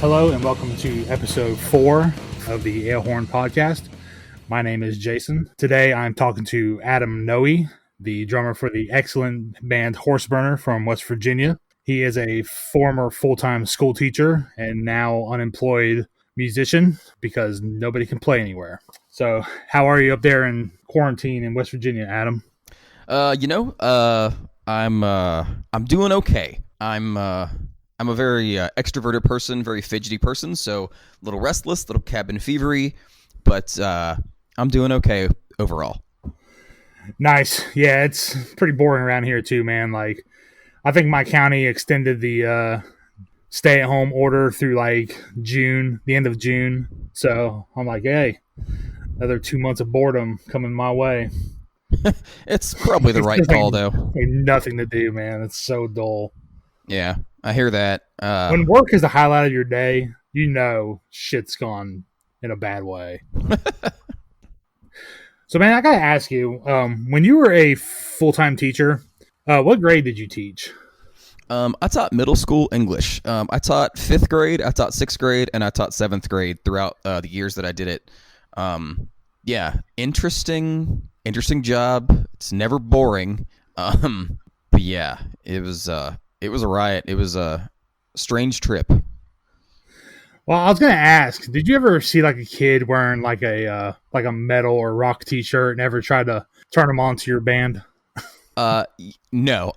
Hello and welcome to episode 4 of the Alehorn podcast. My name is Jason. Today I'm talking to Adam Nohe, the drummer for the excellent band Horseburner from West Virginia. He is a former full-time school teacher and now unemployed musician because nobody can play anywhere. So how are you up there in quarantine in West Virginia, Adam? I'm doing okay. I'm a very extroverted person, very fidgety person, so a little restless, a little cabin fevery, but I'm doing okay overall. Nice. Yeah, it's pretty boring around here too, man. Like, I think my county extended the stay-at-home order through like June, the end of June. So I'm like, hey, another 2 months of boredom coming my way. It's probably the right call, though. Nothing to do, man. It's so dull. Yeah, I hear that. When work is the highlight of your day, you know shit's gone in a bad way. So, man, I gotta ask you, when you were a full-time teacher, what grade did you teach? I taught middle school English. I taught 5th grade, I taught 6th grade, and I taught 7th grade throughout the years that I did it. Yeah, interesting job. It's never boring. But yeah, it was a riot. It was a strange trip. Well, I was gonna ask, did you ever see like a kid wearing like a metal or rock T-shirt and ever try to turn them on to your band? No.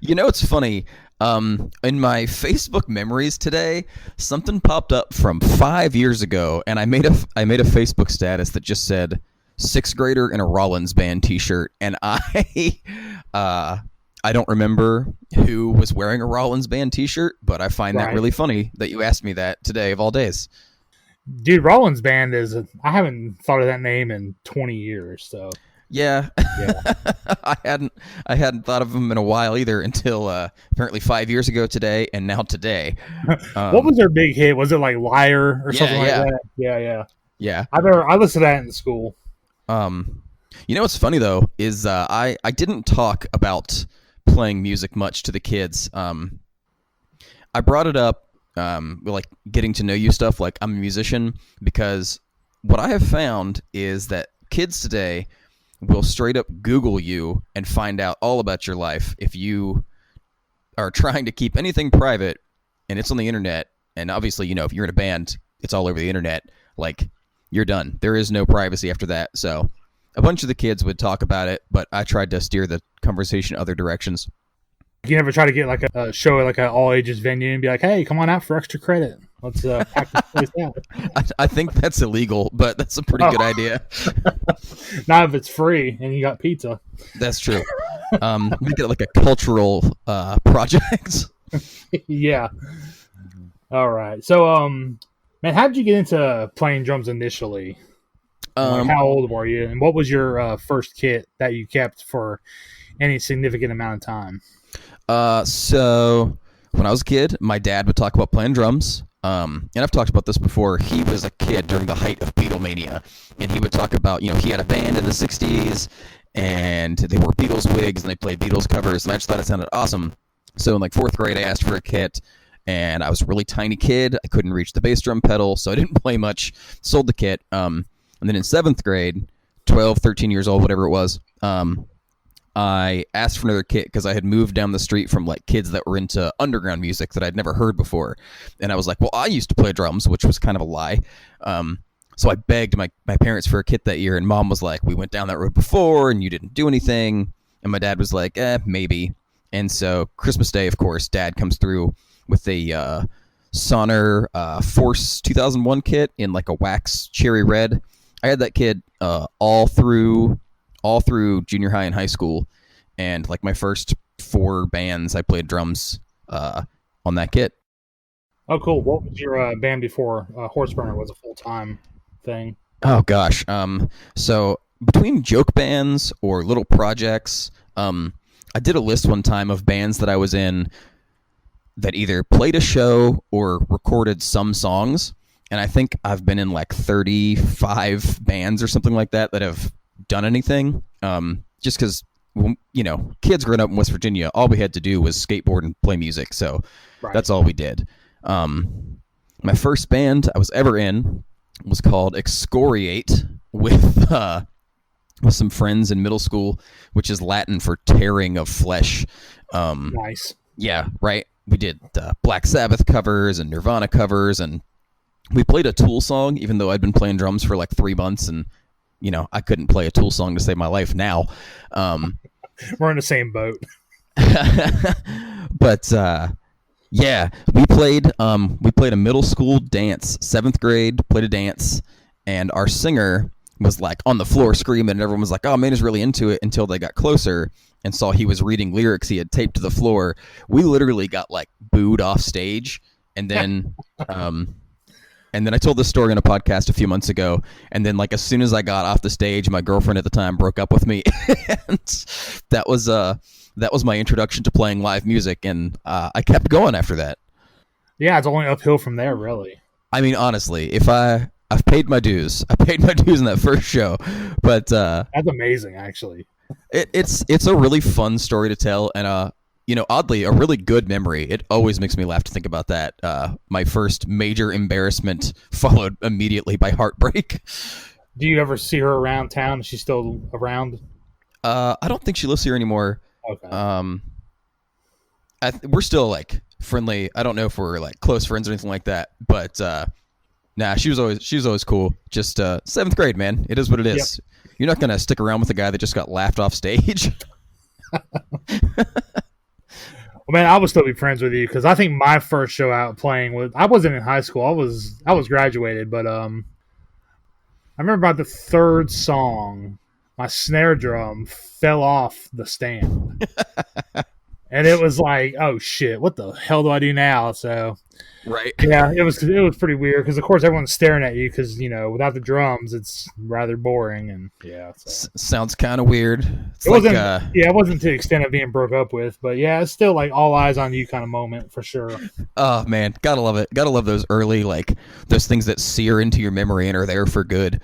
It's funny. In my Facebook memories today, something popped up from 5 years ago, and I made a Facebook status that just said 6th grader in a Rollins band T-shirt, and I don't remember who was wearing a Rollins band T-shirt, but I find that really funny that you asked me that today of all days. Dude, Rollins band I haven't thought of that name in 20 years, so. Yeah. I hadn't thought of them in a while either until apparently 5 years ago today, and now today. What was their big hit? Was it like Liar or something like that? Yeah. I listened to that in school. What's funny though is I didn't talk about playing music much to the kids. I brought it up like getting to know you stuff, like I'm a musician, because what I have found is that kids today will straight up Google you and find out all about your life if you are trying to keep anything private and it's on the internet. And obviously, if you're in a band, it's all over the internet. Like, you're done. There is no privacy after that. So a bunch of the kids would talk about it, but I tried to steer the conversation other directions. You never try to get like a show at like an all ages venue and be like, hey, come on out for extra credit. Let's pack this place out. I think that's illegal, but that's a pretty good idea. Not if it's free and you got pizza. That's true. Make it like a cultural project. Yeah. All right. So, man, how did you get into playing drums initially? How old were you, and what was your first kit that you kept for any significant amount of time? So when I was a kid, my dad would talk about playing drums. And I've talked about this before. He was a kid during the height of Beatlemania, and he would talk about, he had a band in the 60s, and they wore Beatles wigs, and they played Beatles covers, and I just thought it sounded awesome. So in like 4th grade, I asked for a kit, and I was a really tiny kid. I couldn't reach the bass drum pedal, so I didn't play much. Sold the kit. And then in 7th grade, 12, 13 years old, whatever it was, I asked for another kit because I had moved down the street from like kids that were into underground music that I'd never heard before. And I was like, well, I used to play drums, which was kind of a lie. So I begged my parents for a kit that year, and Mom was like, we went down that road before and you didn't do anything. And my dad was like, maybe. And so Christmas Day, of course, Dad comes through with a Sonner Force 2001 kit in like a wax cherry red. I had that kit all through junior high and high school, and like my first 4 bands, I played drums on that kit. Oh, cool. What was your band before Horseburner was a full-time thing? Oh gosh, so between joke bands or little projects, I did a list one time of bands that I was in that either played a show or recorded some songs, and I think I've been in like 35 bands or something like that have done anything, just because, kids growing up in West Virginia, all we had to do was skateboard and play music, so That's all we did. My first band I was ever in was called Excoriate with some friends in middle school, which is Latin for tearing of flesh. Nice. Yeah, right. We did Black Sabbath covers and Nirvana covers, and we played a Tool song, even though I'd been playing drums for like 3 months, and I couldn't play a Tool song to save my life now. We're in the same boat. But yeah, we played a middle school dance, 7th grade, played a dance, and our singer was like on the floor screaming, and everyone was like, oh man, he's really into it, until they got closer and saw he was reading lyrics he had taped to the floor. We literally got like booed off stage, and then I told this story on a podcast a few months ago, and then like as soon as I got off the stage, my girlfriend at the time broke up with me. And that was my introduction to playing live music, and I kept going after that. Yeah, it's only uphill from there, really. I mean, honestly, I've paid my dues. I paid my dues in that first show, but that's amazing, actually. It's a really fun story to tell, and oddly, a really good memory. It always makes me laugh to think about that. My first major embarrassment followed immediately by heartbreak. Do you ever see her around town? Is she still around? I don't think she lives here anymore. Okay. We're still like friendly. I don't know if we're like close friends or anything like that, but nah, she was always cool. Just 7th grade, man. It is what it is. Yep. You're not gonna stick around with a guy that just got laughed off stage. Well, man, I would still be friends with you, because I think my first show out playing was, I wasn't in high school. I was graduated, but I remember about the 3rd song, my snare drum fell off the stand. And it was like, oh shit, what the hell do I do now? So, right, yeah, it was pretty weird, because of course everyone's staring at you, because without the drums it's rather boring, and yeah. So. Sounds kind of weird. It wasn't to the extent of being broke up with, but yeah, it's still like all eyes on you kind of moment for sure. Oh man, gotta love it. Gotta love those early, like those things that sear into your memory and are there for good.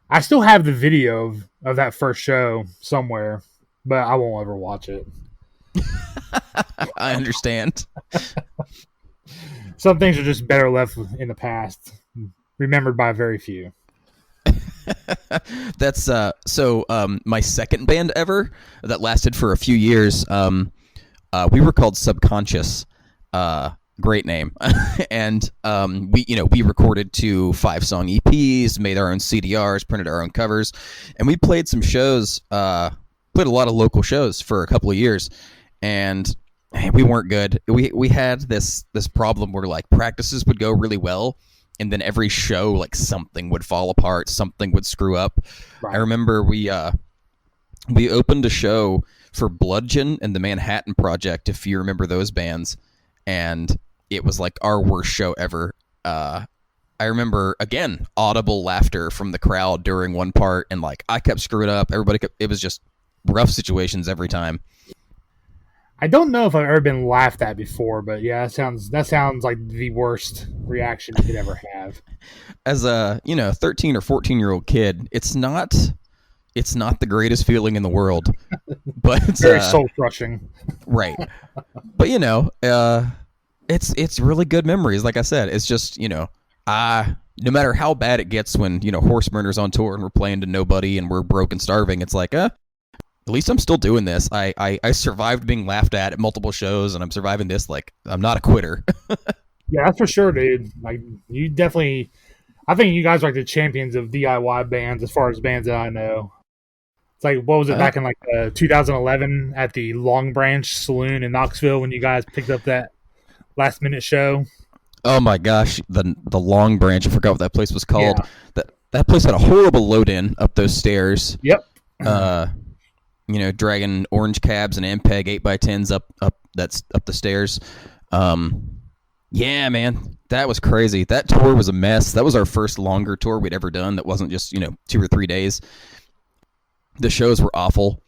I still have the video of that first show somewhere, but I won't ever watch it. I understand. Some things are just better left in the past, remembered by very few. That's my second band ever that lasted for a few years. We were called Subconscious. Great name. And we recorded 2 5-song EPs, made our own CDRs, printed our own covers, and we played some shows. Played a lot of local shows for a couple of years, and we weren't good. We had this problem where like practices would go really well, and then every show like something would fall apart, something would screw up. Right. I remember we opened a show for Bludgeon and the Manhattan Project, if you remember those bands, and it was like our worst show ever. I remember, again, audible laughter from the crowd during one part, and like I kept screwing up. It was just rough situations every time. I don't know if I've ever been laughed at before, but yeah, that sounds like the worst reaction you could ever have. As a 13 or 14-year-old kid, it's not the greatest feeling in the world, but it's very soul crushing. Right. But it's really good memories. Like I said, it's just no matter how bad it gets when Horseburner's on tour and we're playing to nobody and we're broke and starving, it's like at least I'm still doing this. I survived being laughed at multiple shows, and I'm surviving this. Like, I'm not a quitter. Yeah, that's for sure, dude. Like, you definitely, I think you guys are like the champions of DIY bands as far as bands that I know. It's like, what was it, back in like 2011 at the Long Branch Saloon in Knoxville when you guys picked up that last minute show? Oh my gosh, the Long Branch, I forgot what that place was called. Yeah. That place had a horrible load-in up those stairs. Yep. Dragging orange cabs and Ampeg 8x10s up the stairs. Yeah, man, that was crazy. That tour was a mess. That was our first longer tour we'd ever done. That wasn't just 2 or 3 days. The shows were awful.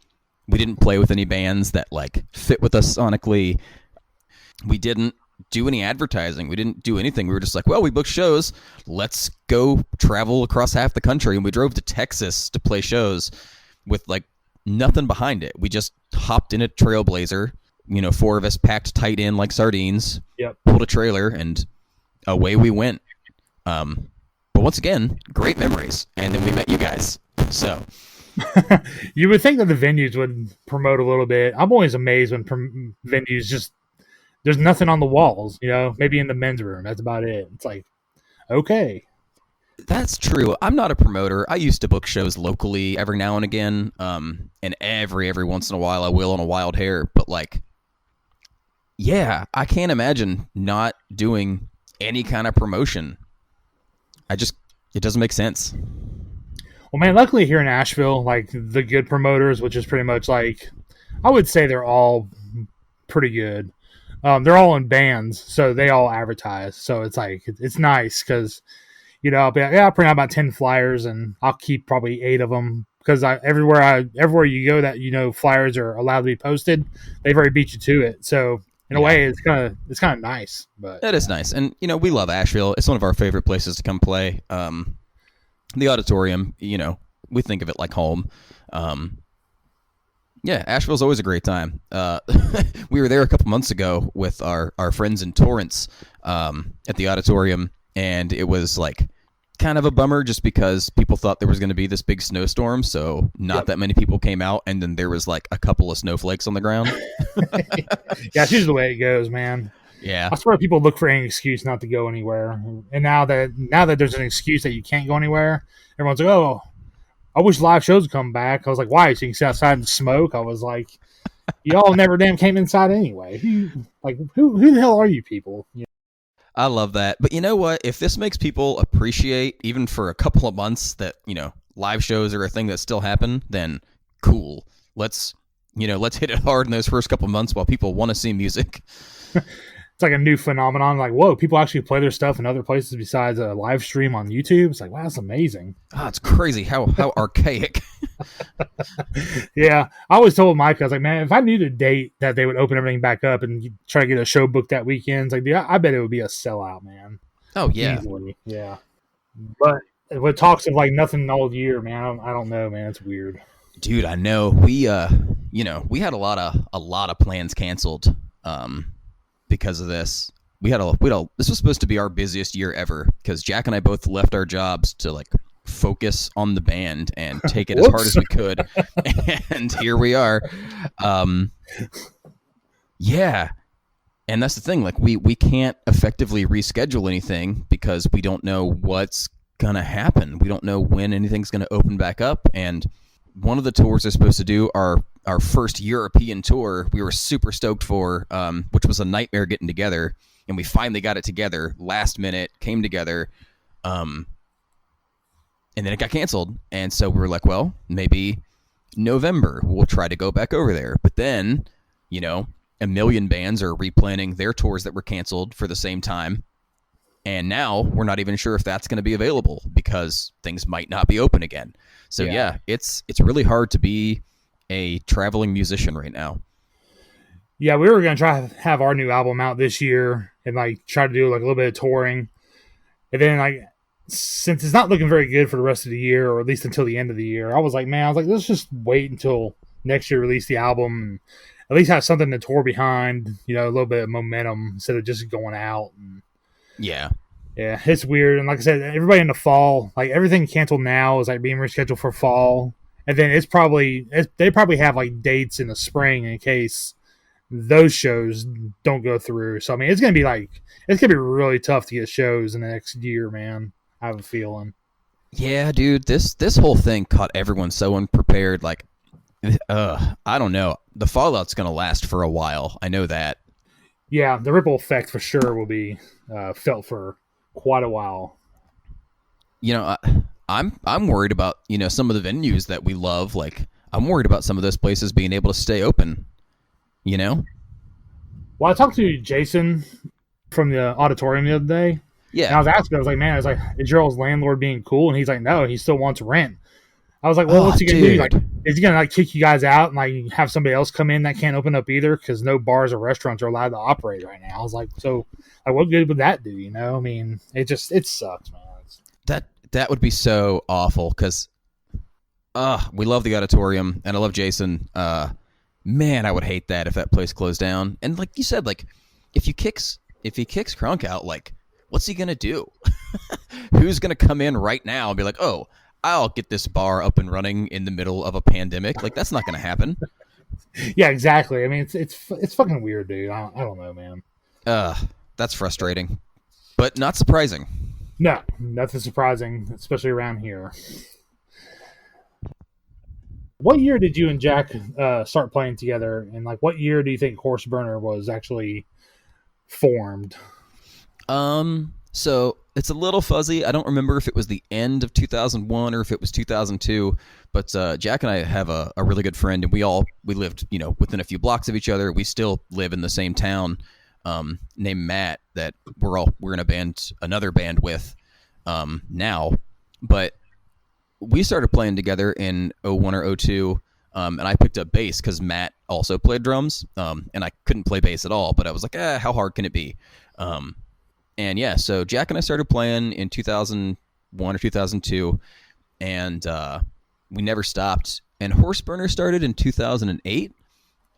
We didn't play with any bands that like fit with us sonically. We didn't do any advertising. We didn't do anything. We were just like, well, we booked shows. Let's go travel across half the country. And we drove to Texas to play shows with like nothing behind it. We just hopped in a Trailblazer, 4 of us packed tight in like sardines. Yep. Pulled a trailer, and away we went. But once again, great memories. And then we met you guys. So You would think that the venues would promote a little bit. I'm always amazed when venues just there's nothing on the walls. Maybe in the men's room. That's about it. It's like, okay. that's true. I'm not a promoter. I used to book shows locally every now and again. And every once in a while I will on a wild hair. But like, yeah, I can't imagine not doing any kind of promotion. It doesn't make sense. Well, man, luckily here in Asheville, like the good promoters, which is pretty much like, I would say they're all pretty good. They're all in bands, so they all advertise. So it's like, it's nice because, I'll be like, I'll print out about 10 flyers and I'll keep probably 8 of them because everywhere you go that, flyers are allowed to be posted, they've already beat you to it. So in a way, it's kind of nice. But it is nice. And, we love Asheville. It's one of our favorite places to come play. The auditorium, we think of it like home. Yeah, Asheville's always a great time. We were there a couple months ago with our friends in Torrance at the auditorium, and it was like kind of a bummer just because people thought there was going to be this big snowstorm, so not that many people came out, and then there was like a couple of snowflakes on the ground. Yeah, it's usually the way it goes, man. Yeah. I swear people look for any excuse not to go anywhere. And now that there's an excuse that you can't go anywhere, everyone's like, oh, I wish live shows would come back. I was like, why? So you can sit outside and smoke? I was like, y'all never damn came inside anyway. Who the hell are you people? I love that. But you know what? If this makes people appreciate, even for a couple of months, that, live shows are a thing that still happen, then cool. Let's hit it hard in those first couple of months while people want to see music. It's like a new phenomenon. Like, whoa, people actually play their stuff in other places besides a live stream on YouTube. It's like, wow, that's amazing. Ah, it's crazy how archaic. Yeah, I always told Mike, I was like, man, if I knew the date that they would open everything back up and try to get a show booked that weekend, it's like, dude, I bet it would be a sellout, man. Oh yeah, easily. Yeah. But with talks of like nothing all year, man, I don't know, man. It's weird. Dude, I know. We we had a lot of plans canceled. Because of this, this was supposed to be our busiest year ever because Jack and I both left our jobs to like focus on the band and take it as hard as we could. And here we are. Yeah. And that's the thing. Like we can't effectively reschedule anything because we don't know what's going to happen. We don't know when anything's going to open back up. And one of the tours they're supposed to do our first European tour, we were super stoked for, which was a nightmare getting together, and we finally got it together last minute, came together, and then it got canceled. And so we were like, well, maybe November we'll try to go back over there. But then, a million bands are replanning their tours that were canceled for the same time. And now we're not even sure if that's going to be available because things might not be open again. So yeah, it's really hard to be a traveling musician right now. Yeah, we were going to try to have our new album out this year and like try to do like a little bit of touring. And then like, since it's not looking very good for the rest of the year, or at least until the end of the year, I was like, let's just wait until next year, release the album, and at least have something to tour behind, a little bit of momentum instead of just going out. And yeah, it's weird. And like I said, everybody in the fall, like everything canceled now is like being rescheduled for fall. And then they probably have like dates in the spring in case those shows don't go through. So I mean, it's gonna be really tough to get shows in the next year, man. I have a feeling. Yeah, dude, this whole thing caught everyone so unprepared. Like, I don't know. The fallout's gonna last for a while. I know that. Yeah, the ripple effect for sure will be felt for quite a while. I'm worried about, some of the venues that we love. Like, I'm worried about some of those places being able to stay open, Well, I talked to Jason from the auditorium the other day. Yeah. And I was asking, is your old landlord being cool? And he's like, no, he still wants rent. I was like, well, what's he going to do? Like, is he going to like kick you guys out and like have somebody else come in that can't open up either? Because no bars or restaurants are allowed to operate right now. I was like, so like, what good would that do? I mean, it sucks, man. That would be so awful because we love the auditorium and I love Jason. Man, I would hate that if that place closed down. And like you said, like if he kicks Crunk out, like what's he going to do? Who's going to come in right now and be like, oh, I'll get this bar up and running in the middle of a pandemic? Like, that's not going to happen. Yeah, exactly. I mean, it's fucking weird, dude. I don't know, man. That's frustrating, but not surprising. No, nothing surprising, especially around here. What year did you and Jack start playing together? And like, what year do you think Horseburner was actually formed? So it's a little fuzzy. I don't remember if it was the end of 2001 or if it was 2002. But Jack and I have a really good friend, and we lived, within a few blocks of each other. We still live in the same town. Named Matt, that we're in another band with now. But we started playing together in 01 or 02, and I picked up bass because Matt also played drums, and I couldn't play bass at all, but I was like, how hard can it be? And yeah, so Jack and I started playing in 2001 or 2002, and we never stopped. And Horseburner started in 2008.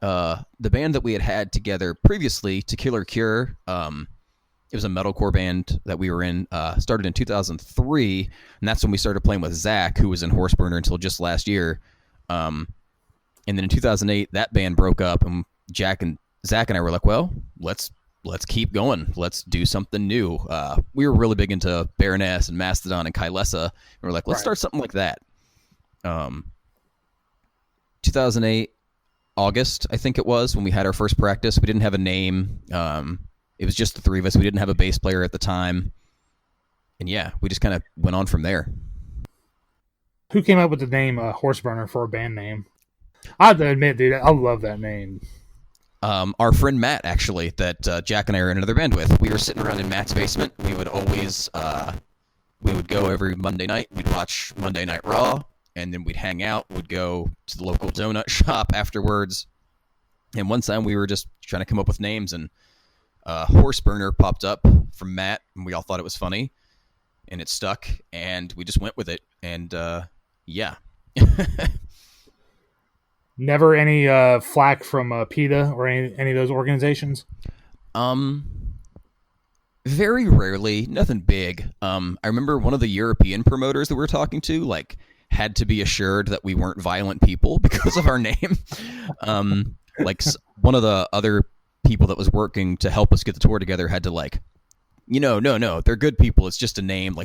The band that we had together previously, To Kill or Cure, it was a metalcore band that we were in, started in 2003, and that's when we started playing with Zach, who was in Horseburner until just last year. And then in 2008, that band broke up, and Zach and I were like, well, let's keep going. Let's do something new. We were really big into Baroness and Mastodon and Kylesa, and we're like, let's start something like that. 2008, August, I think it was, when we had our first practice. We didn't have a name. It was just the three of us. We didn't have a bass player at the time. And yeah, we just kind of went on from there. Who came up with the name Horseburner for a band name? I have to admit, dude, I love that name. Our friend Matt, actually, that Jack and I are in another band with. We were sitting around in Matt's basement. We would always, we would go every Monday night. We'd watch Monday Night Raw, and then we'd hang out. We'd go to the local donut shop afterwards. And one time we were just trying to come up with names, and Horseburner popped up from Matt, and we all thought it was funny, and it stuck, and we just went with it, and yeah. Never any flack from PETA or any of those organizations? Very rarely. Nothing big. I remember one of the European promoters that we were talking to, had to be assured that we weren't violent people because of our name. One of the other people that was working to help us get the tour together had to no, they're good people. It's just a name.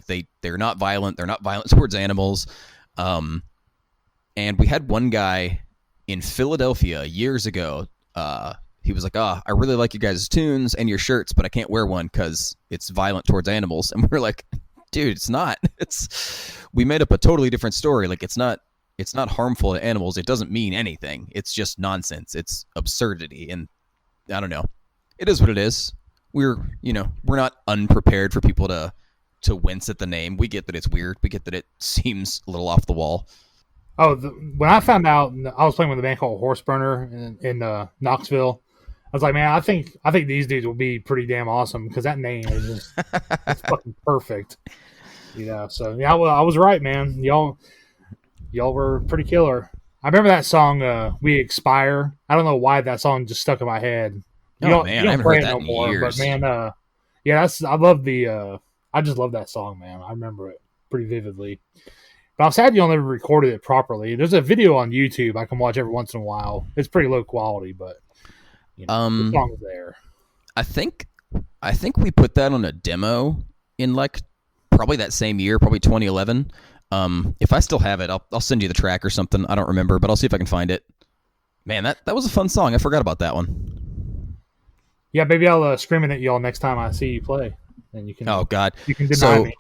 They're not violent. They're not violent towards animals. And we had one guy in Philadelphia years ago. He was like, I really like you guys' tunes and your shirts, but I can't wear one because it's violent towards animals. And we're like, dude, it's not. We made up a totally different story. It's not harmful to animals. It doesn't mean anything. It's just nonsense. It's absurdity. And I don't know. It is what it is. We're not unprepared for people to wince at the name. We get that it's weird. We get that it seems a little off the wall. Oh, when I found out, I was playing with a band called Horseburner in Knoxville. I was like, man, I think these dudes will be pretty damn awesome because that name is just it's fucking perfect. So yeah, well, I was right, man. Y'all were pretty killer. I remember that song, "We Expire." I don't know why that song just stuck in my head. I haven't heard that in years. But man, yeah, I just love that song, man. I remember it pretty vividly. But I'm sad you never recorded it properly. There's a video on YouTube I can watch every once in a while. It's pretty low quality, but the song's there. I think we put that on a demo in probably that same year, probably 2011. If I still have it, I'll send you the track or something. I don't remember, but I'll see if I can find it. Man, that was a fun song. I forgot about that one. Yeah, maybe I'll scream it at y'all next time I see you play, and you can. Oh God, you can deny me.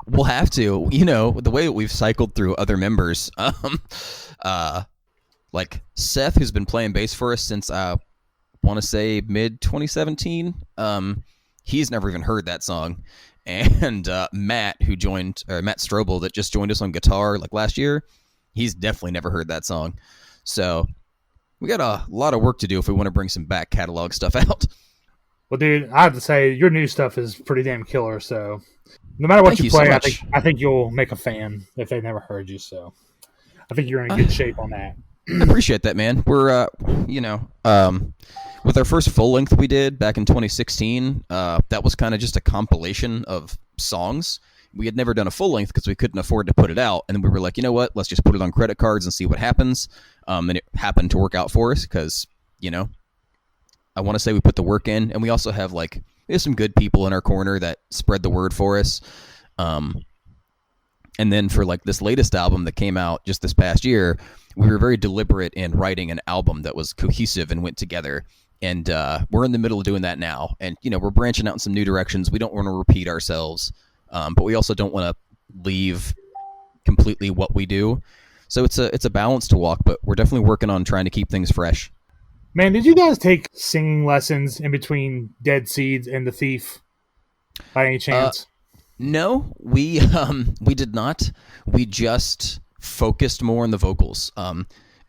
We'll have to. The way that we've cycled through other members. Seth, who's been playing bass for us since I want to say mid 2017. He's never even heard that song. And Matt, Matt Strobel, that just joined us on guitar last year, he's definitely never heard that song. So we got a lot of work to do if we want to bring some back catalog stuff out. Well, dude, I have to say your new stuff is pretty damn killer. So no matter what you play, I think you'll make a fan if they've never heard you. So I think you're in good shape on that. I appreciate that, man. We're, with our first full length we did back in 2016, that was kind of just a compilation of songs. We had never done a full length because we couldn't afford to put it out. And then we were like, you know what? Let's just put it on credit cards and see what happens. And it happened to work out for us because, I want to say we put the work in. And we also have there's some good people in our corner that spread the word for us. And then for this latest album that came out just this past year, we were very deliberate in writing an album that was cohesive and went together. And we're in the middle of doing that now. And, we're branching out in some new directions. We don't want to repeat ourselves, but we also don't want to leave completely what we do. So it's a balance to walk, but we're definitely working on trying to keep things fresh. Man, did you guys take singing lessons in between Dead Seeds and The Thief by any chance? No, we did not. We just focused more on the vocals.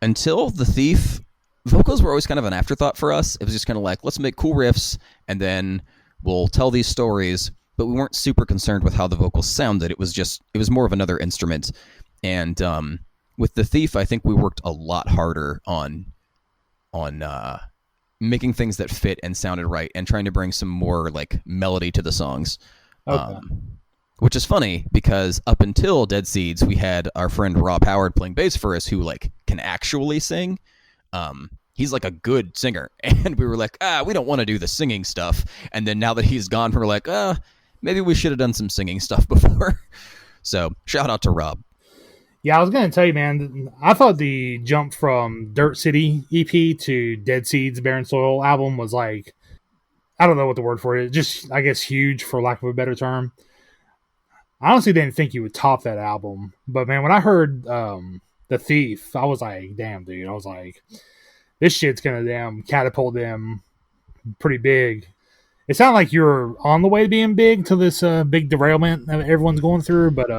Until The Thief, vocals were always kind of an afterthought for us. It was just kind of let's make cool riffs and then we'll tell these stories, but we weren't super concerned with how the vocals sounded. It was more of another instrument. And with The Thief, I think we worked a lot harder on making things that fit and sounded right and trying to bring some more melody to the songs. Okay. Which is funny because up until Dead Seeds, we had our friend Rob Howard playing bass for us who can actually sing. He's a good singer. And we were we don't want to do the singing stuff. And then now that he's gone, we're maybe we should have done some singing stuff before. So shout out to Rob. Yeah, I was going to tell you, man, I thought the jump from Dirt City EP to Dead Seeds Barren Soil album was I don't know what the word for it is, just, I guess, huge for lack of a better term. I honestly didn't think you would top that album. But, man, when I heard The Thief, I was like, damn, dude. I was like, this shit's going to damn catapult them pretty big. It sounded like you were on the way to being big to this big derailment that everyone's going through. But,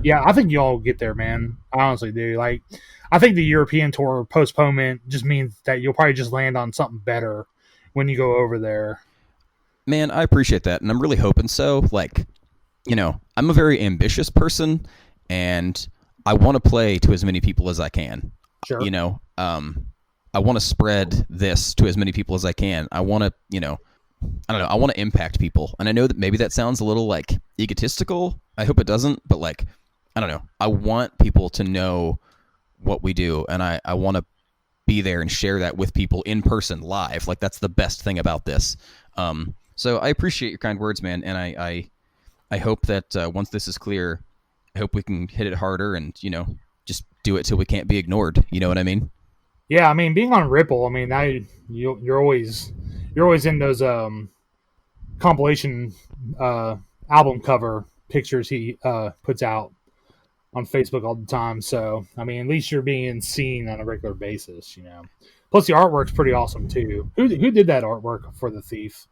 yeah, I think y'all get there, man. I honestly do. I think the European tour postponement just means that you'll probably just land on something better when you go over there. Man, I appreciate that. And I'm really hoping so. I'm a very ambitious person, and I want to play to as many people as I can. Sure. I want to spread this to as many people as I can. I want to, I don't know. I want to impact people. And I know that maybe that sounds a little egotistical. I hope it doesn't, but I don't know. I want people to know what we do, and I want to be there and share that with people in person live. That's the best thing about this. So I appreciate your kind words, man. And I hope that once this is clear, I hope we can hit it harder and, just do it till we can't be ignored. You know what I mean? Yeah. I mean, being on Ripple, I mean, now you're always in those compilation album cover pictures he puts out on Facebook all the time. So, I mean, at least you're being seen on a regular basis, Plus, the artwork's pretty awesome, too. Who did that artwork for The Thief?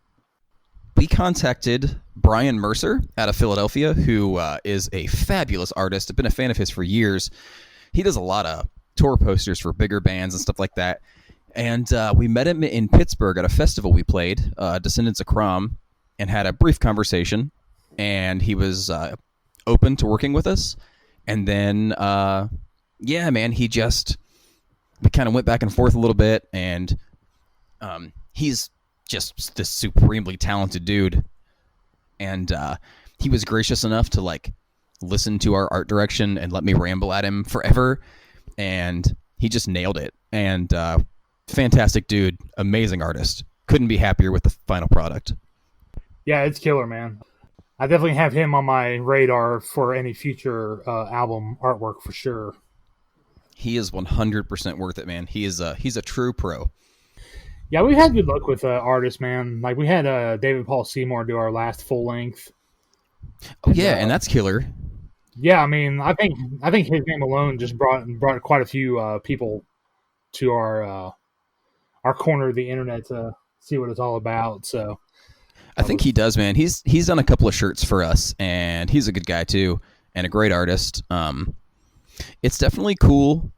We contacted Brian Mercer out of Philadelphia, who is a fabulous artist. I've been a fan of his for years. He does a lot of tour posters for bigger bands and stuff like that. And we met him in Pittsburgh at a festival we played, Descendants of Crom, and had a brief conversation. And he was open to working with us. And then, yeah, man, we kind of went back and forth a little bit. And he's just this supremely talented dude. And he was gracious enough to listen to our art direction and let me ramble at him forever. And he just nailed it. And fantastic dude, amazing artist. Couldn't be happier with the final product. Yeah, it's killer, man. I definitely have him on my radar for any future album artwork for sure. He is 100% worth it, man. He's a true pro. Yeah, we've had good luck with artists, man. We had David Paul Seymour do our last full length. Oh yeah, and that's killer. Yeah, I mean, I think his name alone just brought quite a few people to our corner of the internet to see what it's all about. So, I think he does, man. He's done a couple of shirts for us, and he's a good guy too, and a great artist. It's definitely cool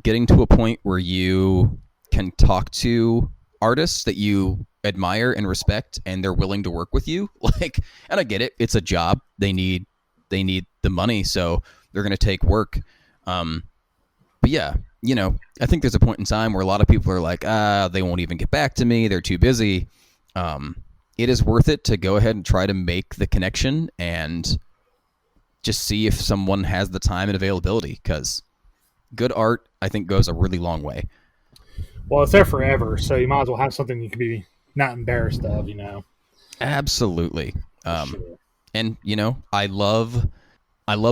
getting to a point where you can talk to artists that you admire and respect, and they're willing to work with you. And I get it; it's a job. They need the money, so they're going to take work. But yeah, I think there's a point in time where a lot of people are like, they won't even get back to me. They're too busy. It is worth it to go ahead and try to make the connection and just see if someone has the time and availability, because good art, I think, goes a really long way. Well, it's there forever, so you might as well have something you can be not embarrassed of, Absolutely. Sure. And I love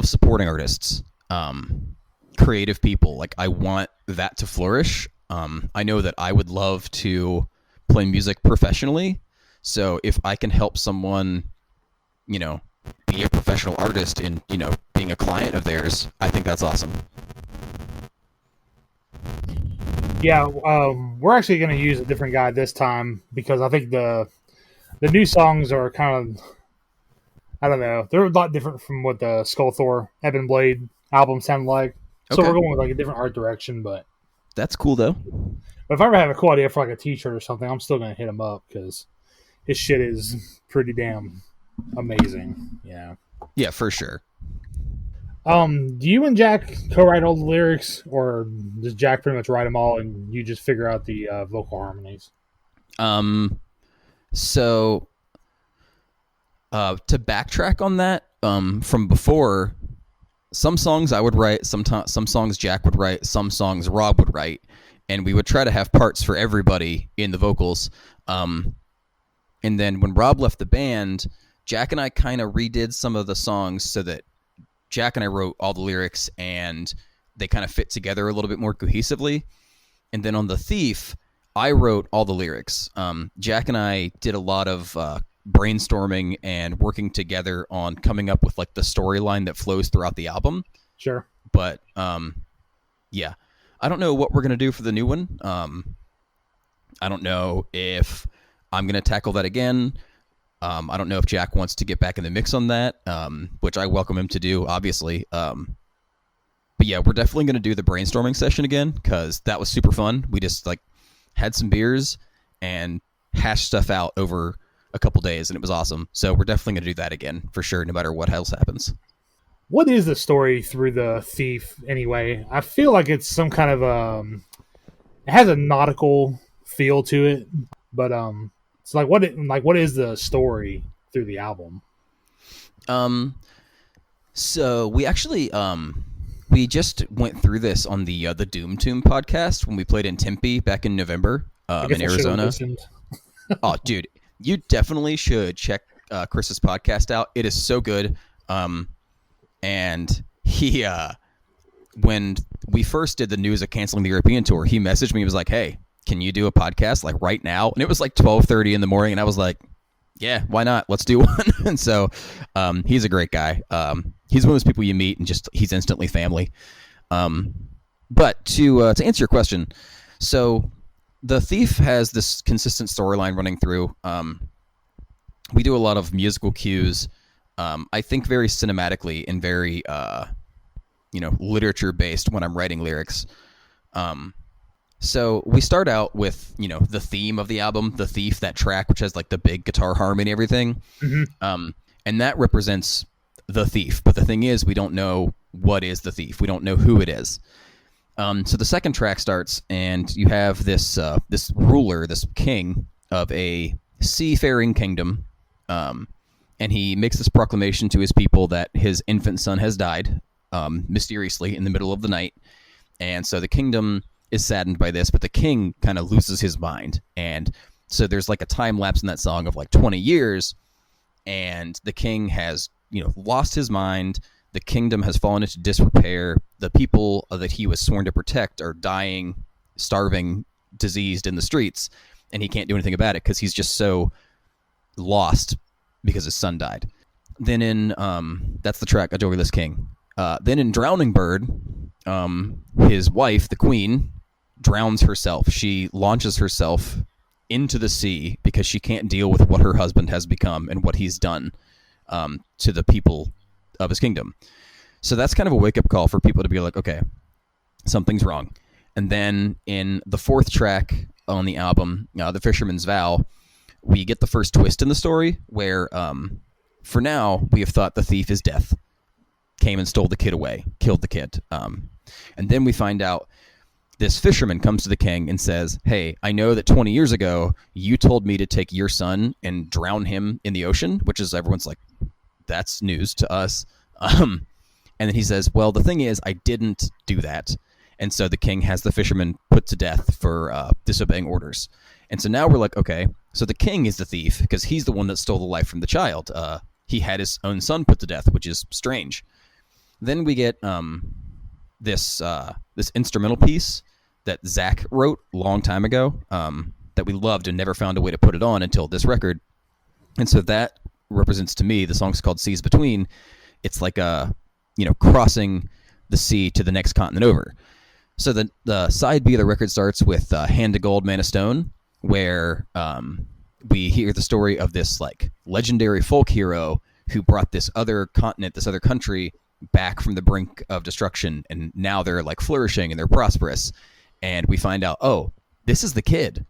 supporting artists, creative people. Like, I want that to flourish. I know that I would love to play music professionally, so if I can help someone, be a professional artist in being a client of theirs, I think that's awesome. Yeah, we're actually going to use a different guy this time because I think the new songs are kind of, I don't know, they're a lot different from what the Skull Thor Ebon Blade album sounded like. So Okay. we're going with like a different art direction, but That's cool though. if I ever have a cool idea for like a T-shirt or something, I'm still going to hit him up because his shit is pretty damn amazing. Yeah. Yeah, for sure. Do you and Jack co-write all the lyrics, or does Jack pretty much write them all and you just figure out the vocal harmonies? So to backtrack on that, from before, some songs I would write, some songs Jack would write, some songs Rob would write, and we would try to have parts for everybody in the vocals. And then when Rob left the band, Jack and I kind of redid some of the songs so that Jack and I wrote all the lyrics and they kind of fit together a little bit more cohesively. And then on The Thief, I wrote all the lyrics. Jack and I did a lot of brainstorming and working together on coming up with like the storyline that flows throughout the album. Sure. But yeah, I don't know what we're going to do for the new one. I don't know if I'm going to tackle that again. I don't know if Jack wants to get back in the mix on that, which I welcome him to do, obviously. But yeah, we're definitely going to do the brainstorming session again because that was super fun. We just like had some beers and hashed stuff out over a couple days, and it was awesome. So we're definitely going to do that again for sure, no matter what else happens. What is the story through The Thief anyway? I feel like it's some kind of it has a nautical feel to it, but it's like what is the story through the album? So we actually we just went through this on the Doom Tomb podcast when we played in Tempe back in November in Arizona. Oh, dude, you definitely should check Chris's podcast out. It is so good. And he when we first did the news of canceling the European tour, he messaged me. He was like, "Hey, can you do a podcast like right now?" And it was like 12:30 in the morning, and I was like, "Yeah, why not? Let's do one." And so he's a great guy. He's one of those people you meet and just he's instantly family. But to answer your question, so The Thief has this consistent storyline running through. We do a lot of musical cues. I think very cinematically and very literature based when I'm writing lyrics. So we start out with, the theme of the album, The Thief, that track, which has like the big guitar harmony and everything. Mm-hmm. And that represents the thief. But the thing is, we don't know what is the thief. We don't know who it is. So the second track starts, and you have this ruler, this king of a seafaring kingdom. And he makes this proclamation to his people that his infant son has died mysteriously in the middle of the night. And so the kingdom is saddened by this, but the king kind of loses his mind. And so there's like a time lapse in that song of like 20 years, and the king has, lost his mind. The kingdom has fallen into disrepair. The people that he was sworn to protect are dying, starving, diseased in the streets, and he can't do anything about it because he's just so lost because his son died. Then in that's the track, Adobe King. Then in Drowning Bird, his wife, the queen, drowns herself. She launches herself into the sea because she can't deal with what her husband has become and what he's done to the people of his kingdom. So that's kind of a wake-up call for people to be like, okay, something's wrong. And then in the fourth track on the album, The Fisherman's Vow, we get the first twist in the story where, for now, we have thought the thief is death. Came and stole the kid away, killed the kid. And then we find out this fisherman comes to the king and says, hey, I know that 20 years ago you told me to take your son and drown him in the ocean, which is everyone's like, that's news to us. And then he says, well, the thing is, I didn't do that. And so the king has the fisherman put to death for disobeying orders. And so now we're like, okay, so the king is the thief because he's the one that stole the life from the child. He had his own son put to death, which is strange. Then we get this instrumental piece that Zach wrote a long time ago that we loved and never found a way to put it on until this record. And so that represents to me, the song's called Seas Between. It's like crossing the sea to the next continent over. So the side B of the record starts with Hand of Gold, Man of Stone, where we hear the story of this like legendary folk hero who brought this other continent, this other country back from the brink of destruction, and now they're like flourishing and they're prosperous. And we find out, oh, this is the kid.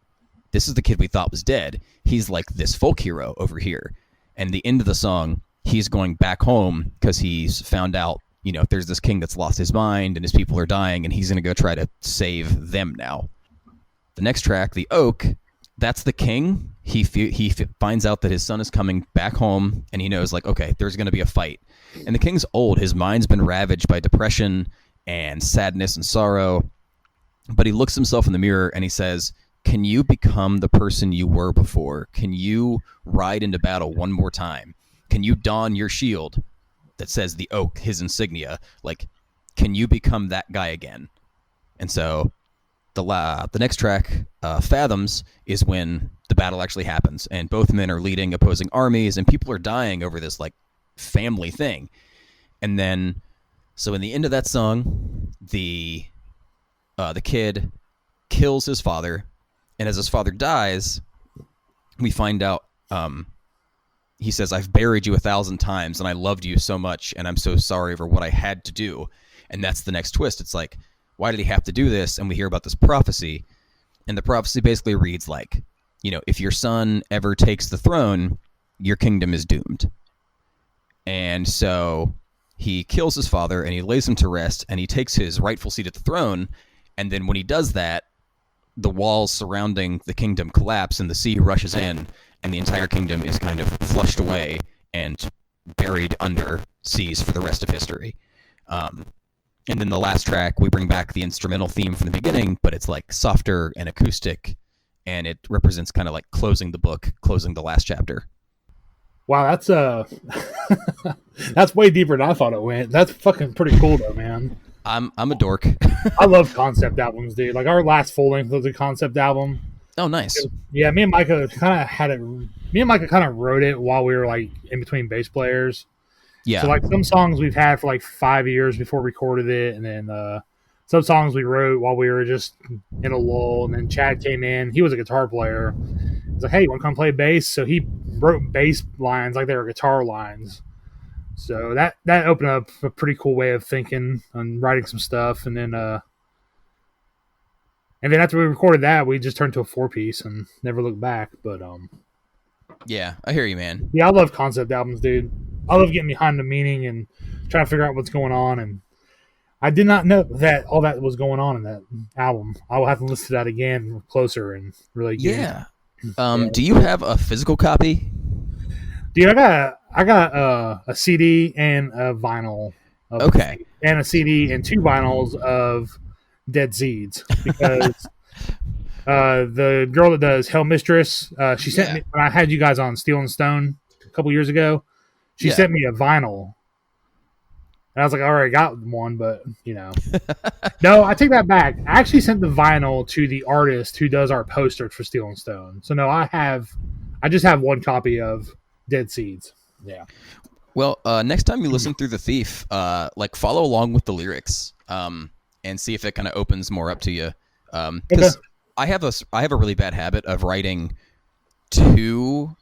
This is the kid we thought was dead. He's like this folk hero over here. And the end of the song, he's going back home because he's found out, there's this king that's lost his mind and his people are dying, and he's going to go try to save them now. The next track, The Oak, that's the king. He finds out that his son is coming back home, and he knows, like, okay, there's going to be a fight. And the king's old. His mind's been ravaged by depression and sadness and sorrow. But he looks himself in the mirror and he says, can you become the person you were before? Can you ride into battle one more time? Can you don your shield that says the oak, his insignia? Like, can you become that guy again? And so the next track, Fathoms, is when the battle actually happens. And both men are leading opposing armies and people are dying over this like family thing. And then, so in the end of that song, the kid kills his father, and as his father dies, we find out he says, I've buried you 1,000 times and I loved you so much and I'm so sorry for what I had to do. And that's the next twist. It's like, why did he have to do this? And we hear about this prophecy, and the prophecy basically reads like, if your son ever takes the throne, your kingdom is doomed. And so he kills his father and he lays him to rest and he takes his rightful seat at the throne. And then when he does that, the walls surrounding the kingdom collapse and the sea rushes in, and the entire kingdom is kind of flushed away and buried under seas for the rest of history. And then the last track, we bring back the instrumental theme from the beginning, but it's like softer and acoustic, and it represents kind of like closing the book, closing the last chapter. Wow, that's that's way deeper than I thought it went. That's fucking pretty cool though, man. I'm a dork. I love concept albums, dude. Like our last full length was a concept album. Oh, nice. Yeah, me and Micah kind of had it. Me and Micah kind of wrote it while we were like in between bass players. Yeah. So like some songs we've had for like 5 years before we recorded it, and then some songs we wrote while we were just in a lull. And then Chad came in. He was a guitar player. He's like, "Hey, you want to come play bass?" So he wrote bass lines like they were guitar lines. So that opened up a pretty cool way of thinking and writing some stuff. And then after we recorded that, we just turned to a 4-piece and never looked back. But yeah, I hear you, man. Yeah, I love concept albums, dude. I love getting behind the meaning and trying to figure out what's going on. And I did not know that all that was going on in that album. I will have to listen to that again closer and really get it. Do you have a physical copy? Dude, I got a CD and a vinyl. Okay. And a CD and 2 vinyls of Dead Seeds, because the girl that does Hell Mistress, she sent me, when I had you guys on Steel and Stone a couple years ago, she sent me a vinyl. And I was like, I already got one, but, No, I take that back. I actually sent the vinyl to the artist who does our posters for Steel and Stone. So, no, I just have one copy of Dead Seeds. Yeah. Well, next time you listen through The Thief, follow along with the lyrics and see if it kind of opens more up to you. Because I have a really bad habit of writing too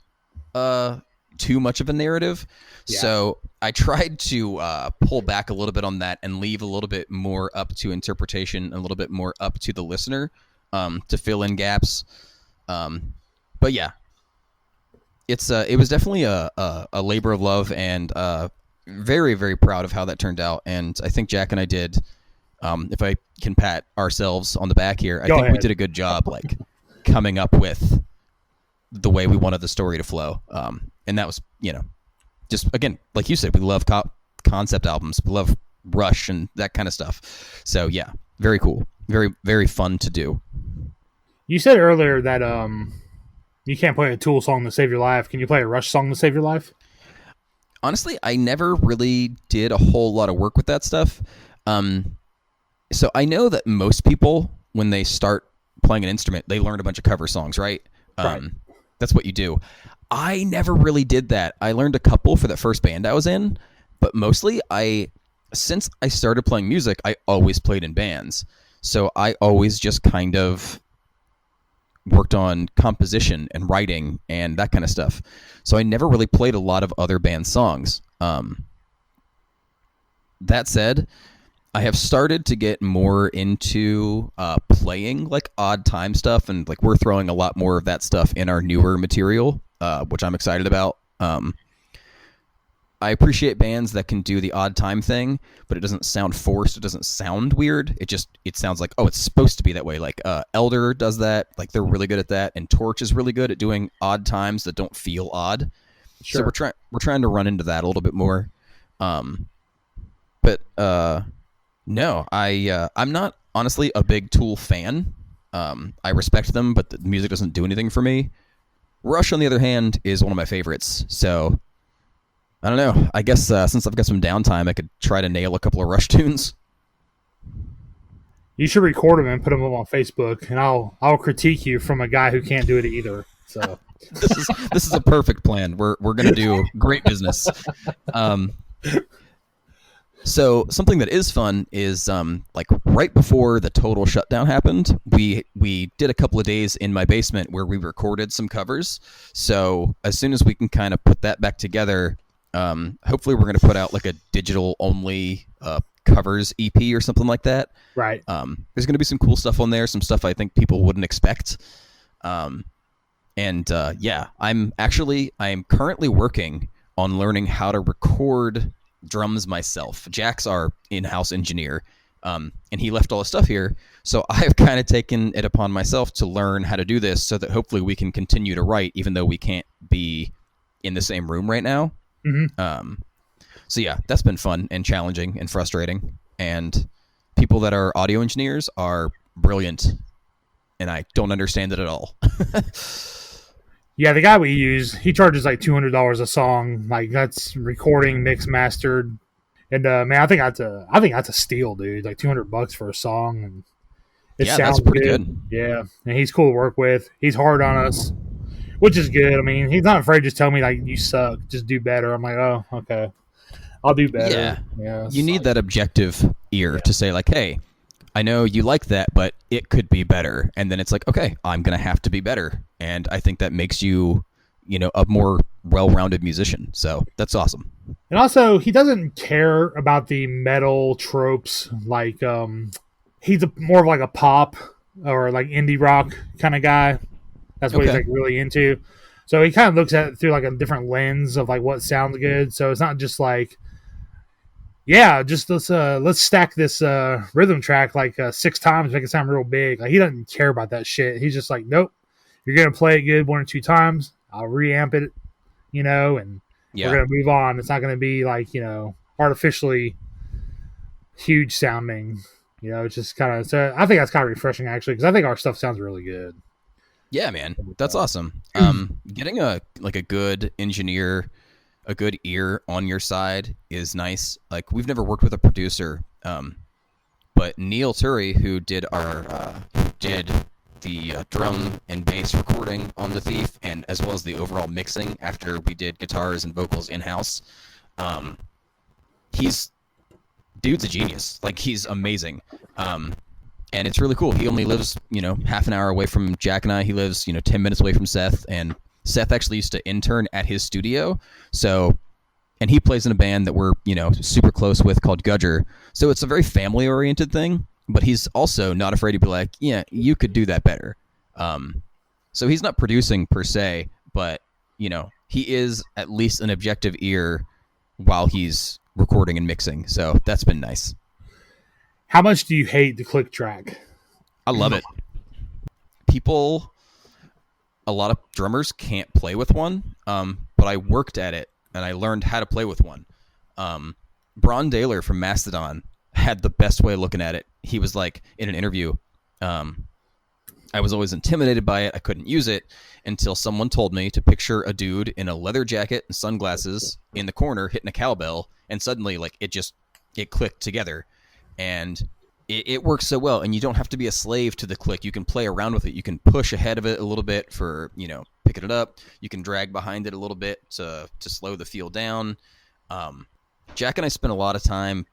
much of a narrative. Yeah. So I tried to pull back a little bit on that and leave a little bit more up to interpretation, a little bit more up to the listener to fill in gaps. But yeah, it was definitely a labor of love, and very, very proud of how that turned out. And I think Jack and I did If I can pat ourselves on the back here, I Go think we ahead. did a good job, like coming up with the way we wanted the story to flow. And that was, just again, like you said, we love concept albums, we love Rush and that kind of stuff. So yeah, very cool, very very fun to do. You said earlier that you can't play a Tool song to save your life. Can you play a Rush song to save your life? Honestly, I never really did a whole lot of work with that stuff. So I know that most people, when they start playing an instrument, they learn a bunch of cover songs, right? Right. That's what you do. I never really did that. I learned a couple for the first band I was in, but mostly since I started playing music, I always played in bands. So I always just kind of worked on composition and writing and that kind of stuff. So I never really played a lot of other band songs. That said, I have started to get more into playing like odd time stuff, and like we're throwing a lot more of that stuff in our newer material, which I'm excited about. I appreciate bands that can do the odd time thing, but it doesn't sound forced. It doesn't sound weird. It sounds like, oh, it's supposed to be that way. Like Elder does that. Like they're really good at that, and Torch is really good at doing odd times that don't feel odd. Sure. So we're trying to run into that a little bit more. But no, I'm not honestly a big Tool fan. I respect them, but the music doesn't do anything for me. Rush, on the other hand, is one of my favorites. So I don't know. I guess since I've got some downtime, I could try to nail a couple of Rush tunes. You should record them and put them up on Facebook, and I'll critique you from a guy who can't do it either. So This is a perfect plan. We're gonna do great business. So something that is fun is like right before the total shutdown happened, we did a couple of days in my basement where we recorded some covers. So as soon as we can kind of put that back together, hopefully we're going to put out like a digital only covers EP or something like that. right. There's going to be some cool stuff on there, some stuff I think people wouldn't expect. Yeah, I'm currently working on learning how to record drums myself. Jack's our in-house engineer, and he left all his stuff here. So I've kind of taken it upon myself to learn how to do this so that hopefully we can continue to write, even though we can't be in the same room right now. Mm-hmm. So yeah, that's been fun and challenging and frustrating. And people that are audio engineers are brilliant, and I don't understand it at all. Yeah, the guy we use, he charges like $200 a song. Like that's recording, mixed, mastered, and man, I think that's a steal, dude. Like $200 for a song, and it Yeah, sounds that's pretty good. Yeah, and he's cool to work with. He's hard on us, which is good. I mean, he's not afraid to just tell me like you suck, just do better. I'm like, oh, okay, I'll do better. Yeah, You need that objective ear to say like, hey, I know you like that, but it could be better. And then it's like, okay, I'm going to have to be better. And I think that makes you, a more well-rounded musician. So that's awesome. And also, he doesn't care about the metal tropes. Like, he's more of like a pop or like indie rock kind of guy. That's what he's like really into. So he kind of looks at it through like a different lens of like what sounds good. So it's not just like, yeah, just let's stack this rhythm track like 6 times, make it sound real big. Like he doesn't care about that shit. He's just like, nope, you're gonna play it good 1 or 2 times. I'll reamp it, and we're gonna move on. It's not gonna be like artificially huge sounding. It's just kind of. So I think that's kind of refreshing actually, because I think our stuff sounds really good. Yeah, man, that's awesome. Getting a good engineer, a good ear on your side is nice. Like we've never worked with a producer, but Neil Turry, who did the drum and bass recording on The Thief, and as well as the overall mixing after we did guitars and vocals in house, dude's a genius. Like he's amazing. And it's really cool. He only lives, half an hour away from Jack and I. He lives, 10 minutes away from Seth, and Seth actually used to intern at his studio. So, and he plays in a band that we're, super close with called Gudger. So it's a very family-oriented thing, but he's also not afraid to be like, yeah, you could do that better. So he's not producing per se, but, he is at least an objective ear while he's recording and mixing. So that's been nice. How much do you hate the click track? I love it. A lot of drummers can't play with one, but I worked at it and I learned how to play with one. Bron Daler from Mastodon had the best way of looking at it. He was like, in an interview, I was always intimidated by it. I couldn't use it until someone told me to picture a dude in a leather jacket and sunglasses in the corner hitting a cowbell, and suddenly like it clicked together, and it works so well. And you don't have to be a slave to the click. You can play around with it. You can push ahead of it a little bit for, picking it up. You can drag behind it a little bit to slow the feel down. Jack and I spent a lot of time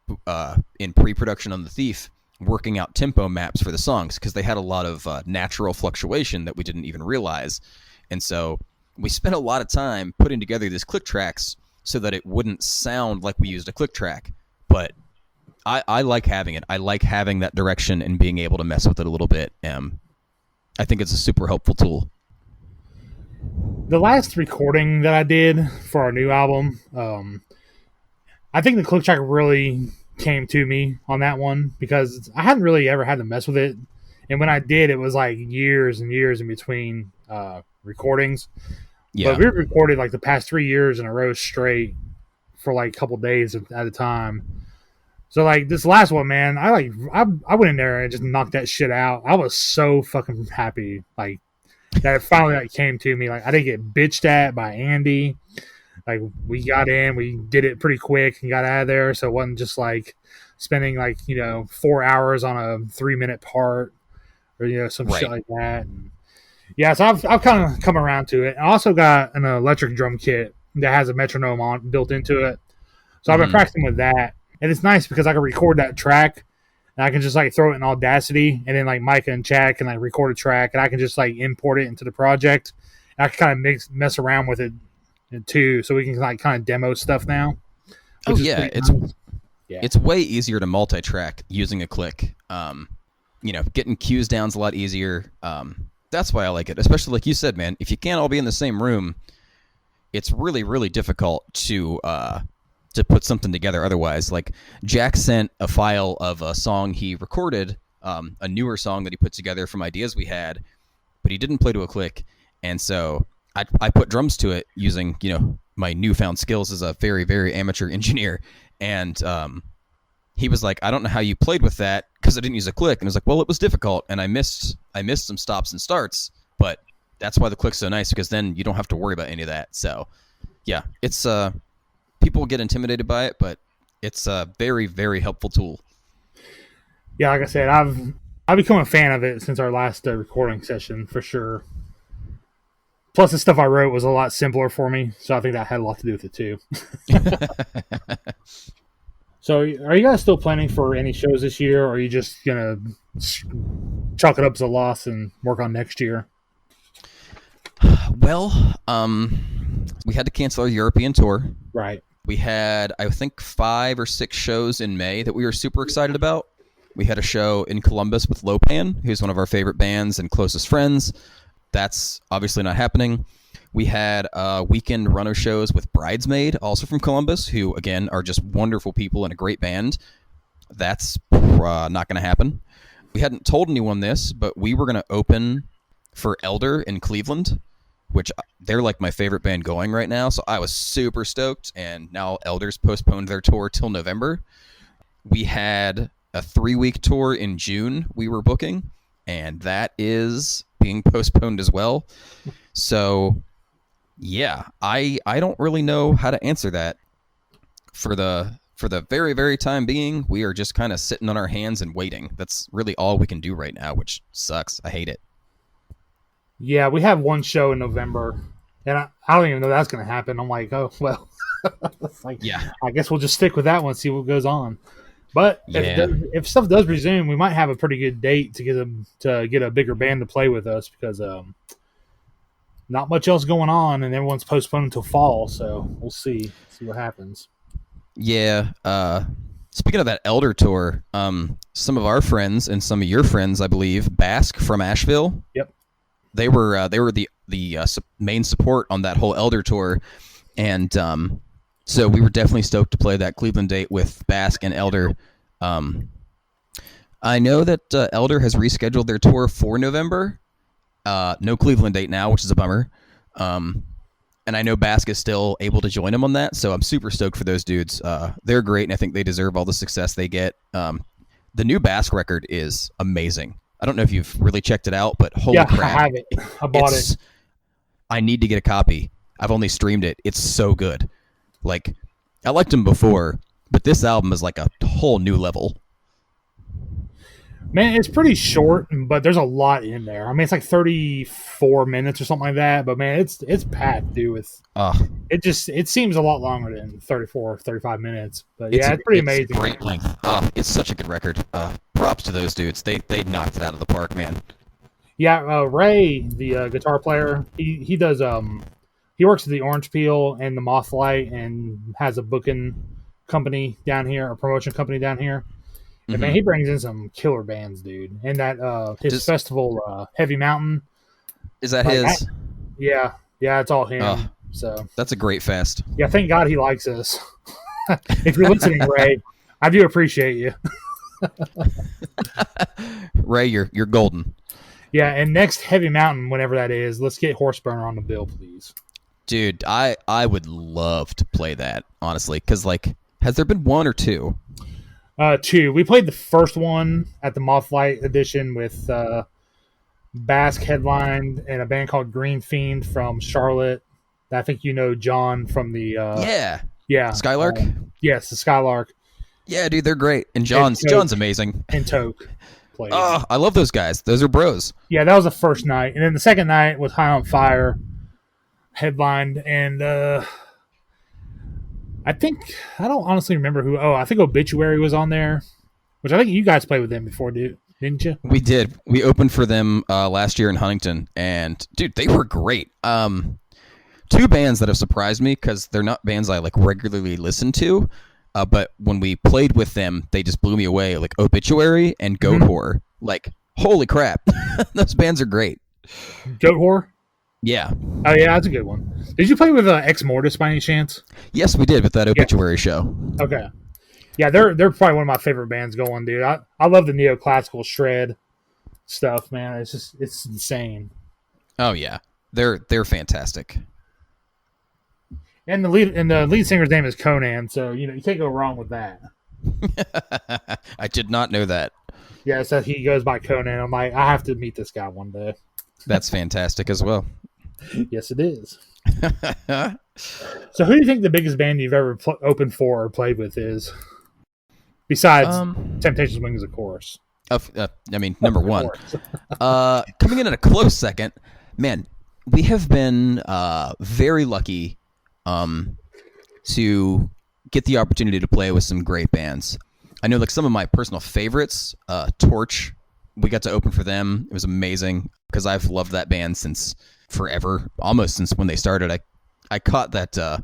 in pre-production on The Thief working out tempo maps for the songs because they had a lot of natural fluctuation that we didn't even realize. And so we spent a lot of time putting together these click tracks so that it wouldn't sound like we used a click track. But I like having it. I like having that direction and being able to mess with it a little bit. I think it's a super helpful tool. The last recording that I did for our new album, I think the click track really came to me on that one because I hadn't really ever had to mess with it. And when I did, it was like years and years in between recordings. Yeah. But we recorded like the past 3 years in a row straight for like a couple days at a time. So like this last one, man, I went in there and just knocked that shit out. I was so fucking happy like that it finally like came to me. Like I didn't get bitched at by Andy. Like we got in, we did it pretty quick and got out of there. So it wasn't just like spending like 4 hours on a 3-minute part or some shit like that. And yeah, so I've kind of come around to it. I also got an electric drum kit that has a metronome built into it. So I've been practicing with that. And it's nice because I can record that track and I can just like throw it in Audacity, and then like Micah and Chad can like record a track and I can just like import it into the project. And I can kind of mess around with it too, so we can like kind of demo stuff now. Oh yeah, it's way easier to multi-track using a click. Getting cues down's a lot easier. That's why I like it, especially like you said, man. If you can't all be in the same room, it's really, really difficult to put something together otherwise. Like Jack sent a file of a song he recorded, a newer song that he put together from ideas we had, but he didn't play to a click, and so I put drums to it using my newfound skills as a very, very amateur engineer, and he was like, I don't know how you played with that because I didn't use a click. And I was like, well, it was difficult, and I missed some stops and starts, but that's why the click's so nice, because then you don't have to worry about any of that. So yeah, it's people get intimidated by it, but it's a very, very helpful tool. Yeah, like I said, I've become a fan of it since our last recording session for sure. Plus, the stuff I wrote was a lot simpler for me, so I think that had a lot to do with it too. So, are you guys still planning for any shows this year, or are you just gonna chalk it up as a loss and work on next year? Well, we had to cancel our European tour. Right. We had, I think, 5 or 6 shows in May that we were super excited about. We had a show in Columbus with Lopan, who's one of our favorite bands and closest friends. That's obviously not happening. We had weekend runner shows with Bridesmaid, also from Columbus, who, again, are just wonderful people and a great band. That's not going to happen. We hadn't told anyone this, but we were going to open for Elder in Cleveland, which they're like my favorite band going right now. So I was super stoked, and now Elder's postponed their tour till November. We had a 3-week tour in June we were booking, and that is being postponed as well. So yeah, I don't really know how to answer that. For the very, very time being, we are just kind of sitting on our hands and waiting. That's really all we can do right now, which sucks. I hate it. Yeah, we have one show in November, and I don't even know that's going to happen. I'm like, oh, well, like, yeah, I guess we'll just stick with that one, see what goes on. But if stuff does resume, we might have a pretty good date to get a bigger band to play with us, because not much else going on, and everyone's postponed until fall. So we'll see what happens. Yeah. Speaking of that Elder tour, some of our friends and some of your friends, I believe, Basque from Asheville. Yep. They were the main support on that whole Elder tour, and so we were definitely stoked to play that Cleveland date with Basque and Elder. I know that Elder has rescheduled their tour for November. No Cleveland date now, which is a bummer. And I know Basque is still able to join him on that, so I'm super stoked for those dudes. They're great, and I think they deserve all the success they get. The new Basque record is amazing. I don't know if you've really checked it out, but holy crap. I have it. I bought it. I need to get a copy. I've only streamed it. It's so good. Like, I liked him before, but this album is like a whole new level. Man, it's pretty short, but there's a lot in there. I mean, it's like 34 minutes or something like that. But man, it's packed, dude. With it seems a lot longer than 34, 35 minutes. But yeah, it's pretty amazing. Great length. It's such a good record. Props to those dudes. They knocked it out of the park, man. Yeah, Ray, the guitar player, he does he works at the Orange Peel and the Mothlight and has a booking company down here, a promotion company down here. And man, he brings in some killer bands, dude. And that his festival, Heavy Mountain. Is that his? Yeah, it's all him. So that's a great fest. Yeah, thank God he likes us. If you're listening, Ray, I do appreciate you. Ray, you're golden. Yeah, and next Heavy Mountain, whenever that is, let's get Horseburner on the bill, please. Dude, I would love to play that, honestly, because like, has there been one or two? Two. We played the first one at the Mothlight edition with Basque headlined and a band called Green Fiend from Charlotte. I think you know John from the Skylark. Yes, the Skylark. Yeah, dude, they're great, and John's amazing. And Toke played. Oh, I love those guys. Those are bros. Yeah, that was the first night, and then the second night was High on Fire headlined, and I don't honestly remember who. Oh, I think Obituary was on there, which I think you guys played with them before, didn't you? We did. We opened for them last year in Huntington, and dude, they were great. Two bands that have surprised me because they're not bands I like regularly listen to, but when we played with them, they just blew me away. Like Obituary and Goat Whore. Like, holy crap, those bands are great. Goat Whore. Yeah. Oh yeah, that's a good one. Did you play with Ex Mortis by any chance? Yes, we did with that Obituary show. Okay. Yeah, they're probably one of my favorite bands going, dude. I love the neoclassical shred stuff, man. It's insane. Oh yeah, they're fantastic. And the lead singer's name is Conan, so you can't go wrong with that. I did not know that. Yeah, so he goes by Conan. I'm like, I have to meet this guy one day. That's fantastic as well. Yes, it is. So who do you think the biggest band you've ever opened for or played with is? Besides Temptations Wings, of course. Number one. Coming in at a close second, man, we have been very lucky to get the opportunity to play with some great bands. I know like some of my personal favorites, Torch, we got to open for them. It was amazing because I've loved that band since forever, almost since when they started. I caught that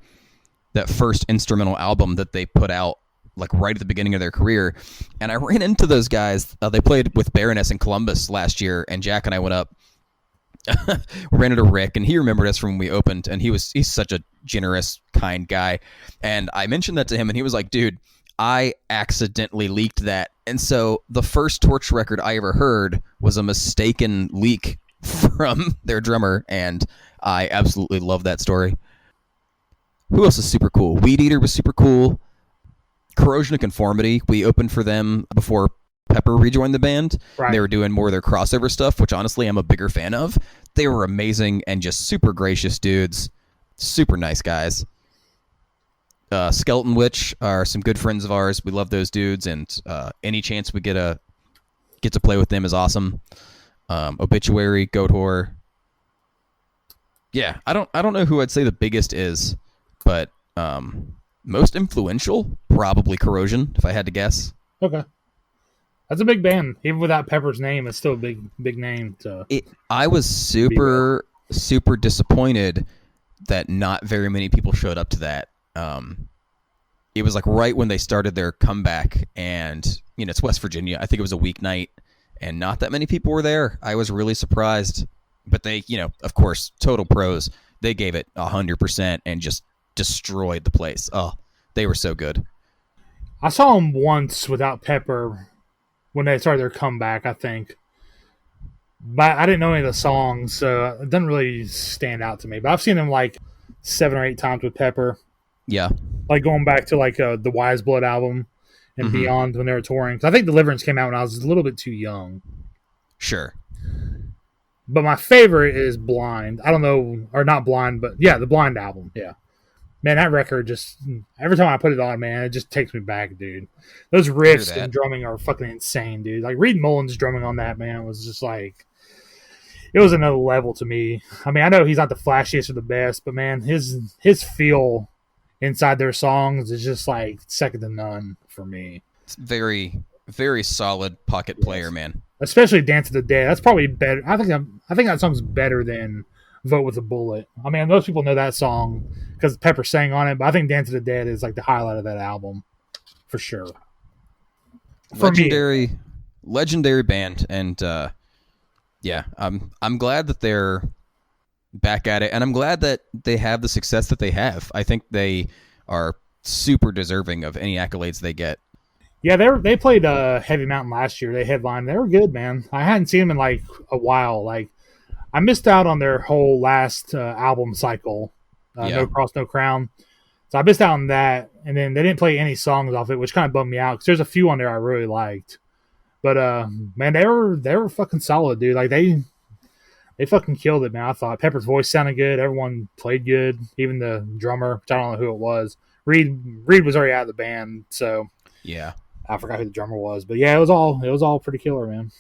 first instrumental album that they put out like right at the beginning of their career, and I ran into those guys. They played with Baroness in Columbus last year, and Jack and I went up. We ran into Rick, and he remembered us from when we opened, and he's such a generous, kind guy. And I mentioned that to him, and he was like, dude, I accidentally leaked that. And so the first Torch record I ever heard was a mistaken leak from their drummer, and I absolutely love that story. Who else is super cool? Weed Eater was super cool. Corrosion of Conformity, we opened for them before Pepper rejoined the band. Right. They were doing more of their crossover stuff, which honestly I'm a bigger fan of. They were amazing and just super gracious dudes. Super nice guys. Skeleton Witch are some good friends of ours. We love those dudes, and any chance we get to play with them is awesome. Obituary, Goat Whore. Yeah, I don't know who I'd say the biggest is, but most influential, probably Corrosion, if I had to guess. Okay. That's a big band. Even without Pepper's name, it's still a big name. I was super disappointed that not very many people showed up to that. It was like right when they started their comeback, and it's West Virginia. I think it was a weeknight, and not that many people were there. I was really surprised, but they, of course, total pros. They gave it 100% and just destroyed the place. Oh, they were so good. I saw them once without Pepper when they started their comeback, I think. But I didn't know any of the songs, so it doesn't really stand out to me. But I've seen them like 7 or 8 times with Pepper. Yeah. Like going back to like the Wise Blood album and beyond when they were touring. 'Cause I think Deliverance came out when I was a little bit too young. Sure. But my favorite is Blind. I don't know, or not Blind, but yeah, the Blind album. Yeah. Man, that record just, every time I put it on, man, it just takes me back, dude. Those riffs and drumming are fucking insane, dude. Like Reed Mullins' drumming on that, man, was just like, it was another level to me. I mean, I know he's not the flashiest or the best, but man, his feel inside their songs is just like second to none for me. It's very, very solid pocket player, man. Especially Dance of the Dead. That's probably better. I think that song's better than Vote with a Bullet. I mean, most people know that song because Pepper sang on it, but I think Dance of the Dead is like the highlight of that album for sure. Legendary band, and yeah, I'm glad that they're back at it, and I'm glad that they have the success that they have. I think they are super deserving of any accolades they get. Yeah, they played Heavy Mountain last year. They headlined. They were good, man. I hadn't seen them in like a while. Like I missed out on their whole last album cycle, No Cross, No Crown. So I missed out on that, and then they didn't play any songs off it, which kind of bummed me out because there's a few on there I really liked. But man, they were fucking solid, dude. Like they fucking killed it, man. I thought Pepper's voice sounded good. Everyone played good, even the drummer, which I don't know who it was. Reed was already out of the band, so yeah. I forgot who the drummer was, but yeah, it was all pretty killer, man.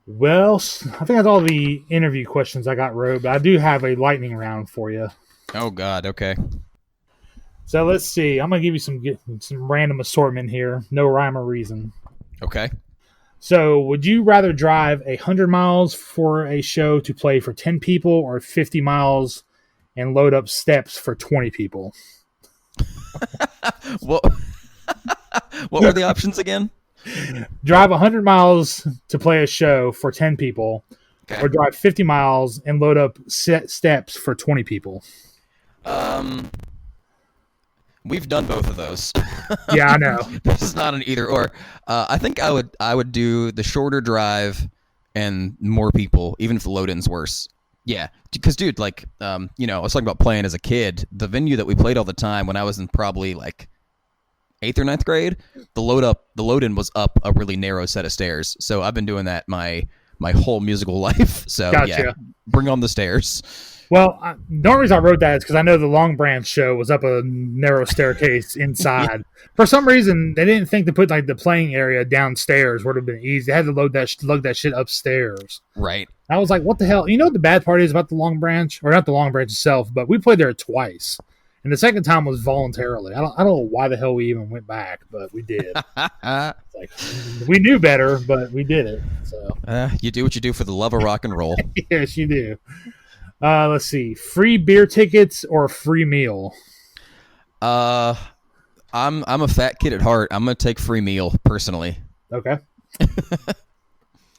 Well, I think that's all the interview questions I got, Ro, but I do have a lightning round for you. Oh God, okay. So let's see. I'm gonna give you some random assortment here, no rhyme or reason. Okay. So, would you rather drive 100 miles for a show to play for 10 people, or 50 miles and load up steps for 20 people? What were the options again? Drive 100 miles to play a show for 10 people, okay. Or drive 50 miles and load up steps for 20 people. We've done both of those. Yeah, I know. This is not an either or. I think I would do the shorter drive and more people, even if the load-in's worse. Yeah, because dude, like, I was talking about playing as a kid. The venue that we played all the time when I was in probably like 8th or 9th grade, the load-in was up a really narrow set of stairs. So I've been doing that my whole musical life. So gotcha. Yeah, bring on the stairs. Well, the only reason I wrote that is because I know the Long Branch show was up a narrow staircase inside. Yeah. For some reason, they didn't think to put like the playing area downstairs would have been easy. They had to lug that shit upstairs. Right. I was like, what the hell? You know what the bad part is about the Long Branch? Or not the Long Branch itself, but we played there twice. And the second time was voluntarily. I don't know why the hell we even went back, but we did. Like, we knew better, but we did it. So you do what you do for the love of rock and roll. Yes, you do. Let's see. Free beer tickets or a free meal? I'm a fat kid at heart. I'm gonna take free meal personally. Okay.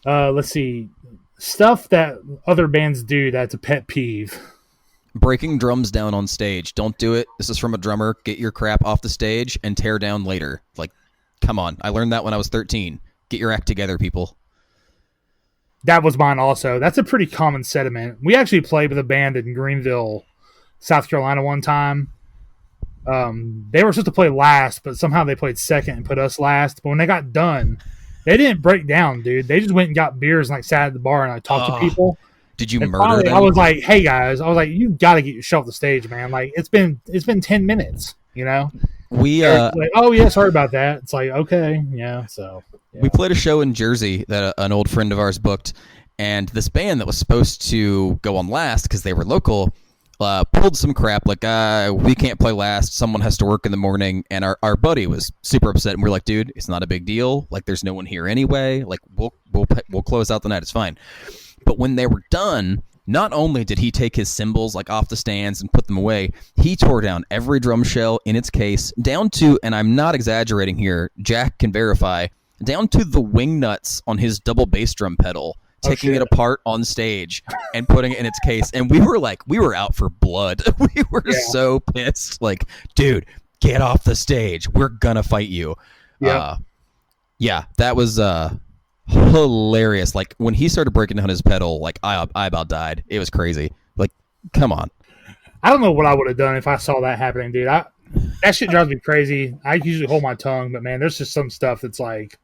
Let's see. Stuff that other bands do that's a pet peeve. Breaking drums down on stage. Don't do it. This is from a drummer. Get your crap off the stage and tear down later. Like, come on. I learned that when I was 13. Get your act together, people. That was mine also. That's a pretty common sentiment. We actually played with a band in Greenville, South Carolina one time. They were supposed to play last, but somehow they played second and put us last. But when they got done, they didn't break down, dude. They just went and got beers and like sat at the bar and like talked to people. Did you and murder finally, them? I was like, hey guys, you got to get yourself off the stage, man. Like it's been 10 minutes, you know. We like, oh yeah, sorry about that. It's like, okay, yeah. So yeah. We played a show in Jersey that an old friend of ours booked, and this band that was supposed to go on last because they were local pulled some crap like, we can't play last. Someone has to work in the morning, and our buddy was super upset. And we're like, dude, it's not a big deal. Like, there's no one here anyway. Like, we'll close out the night. It's fine. But when they were done, not only did he take his cymbals like off the stands and put them away, he tore down every drum shell in its case, down to, and I'm not exaggerating here, Jack can verify, down to the wing nuts on his double bass drum pedal, taking it apart on stage and putting it in its case. And we were out for blood. We were so pissed. Like, dude, get off the stage. We're gonna fight you. Yeah. Yeah, that was hilarious. Like when he started breaking down his pedal, like I about died. It was crazy. Like, come on. I don't know what I would have done if I saw that happening, dude. That shit drives me crazy. I usually hold my tongue, but man, there's just some stuff that's like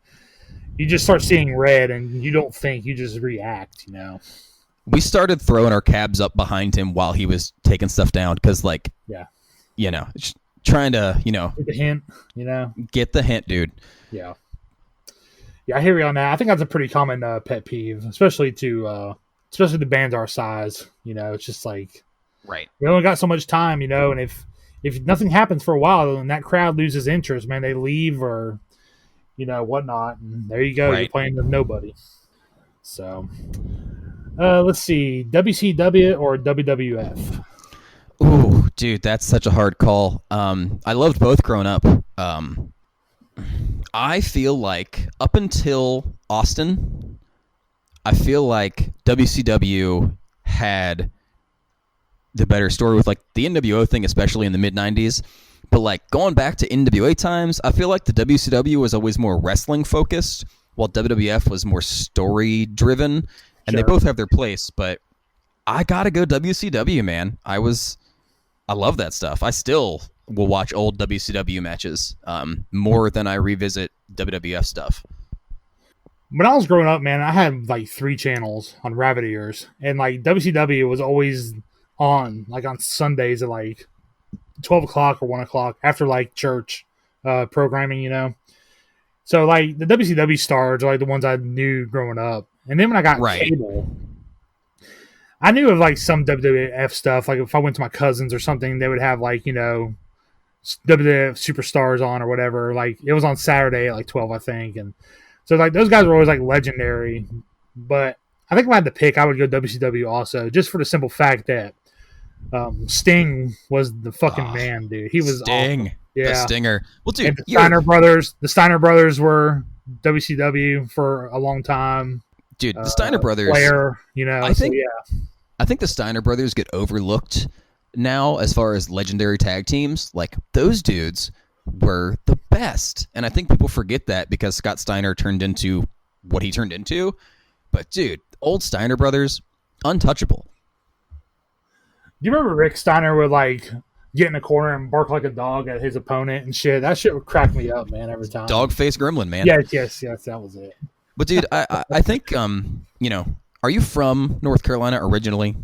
you just start seeing red and you don't think, you just react, you know. We started throwing our cabs up behind him while he was taking stuff down because, like, Yeah. you know, trying to, Get the hint, you know. get the hint, dude. Yeah. Yeah, I hear you on that. I think that's a pretty common pet peeve, especially especially the bands our size. You know, it's just like Right. we only got so much time, you know, and if nothing happens for a while, then that crowd loses interest, man. They leave or whatnot, and there you go. Right. You're playing with nobody. So, let's see, WCW or WWF. Ooh, dude, that's such a hard call. I loved both growing up. I feel like up until Austin, I feel like WCW had the better story with like the NWO thing, especially in the mid '90s. But like going back to NWA times, I feel like the WCW was always more wrestling focused, while WWF was more story driven. And Sure. they both have their place, but I gotta go WCW, man. I love that stuff. I still will watch old WCW matches more than I revisit WWF stuff. When I was growing up, man, I had like 3 channels on rabbit ears, and like WCW was always on, like on Sundays at like 12 o'clock or 1 o'clock after like church programming, you know. So like the WCW stars are like the ones I knew growing up, and then when I got cable, I knew of like some WWF stuff. Like if I went to my cousins or something, they would have like WWF Superstars on or whatever. Like it was on Saturday at like 12, I think, and so like those guys were always like legendary. But I think if I had to pick, I would go WCW also, just for the simple fact that Sting was the fucking man, dude. He was Sting, awesome. Yeah, the Stinger. Well, dude, and the Steiner brothers were WCW for a long time. Dude, the Steiner brothers. Flair, you know. I think the Steiner brothers get overlooked now as far as legendary tag teams. Like those dudes were the best, and I think people forget that because Scott Steiner turned into what he turned into. But dude, old Steiner brothers, untouchable. Do you remember Rick Steiner would like get in a corner and bark like a dog at his opponent and shit? That shit would crack me up, man, every time. Dog face gremlin, man. Yes, that was it. But dude, I think are you from North Carolina originally?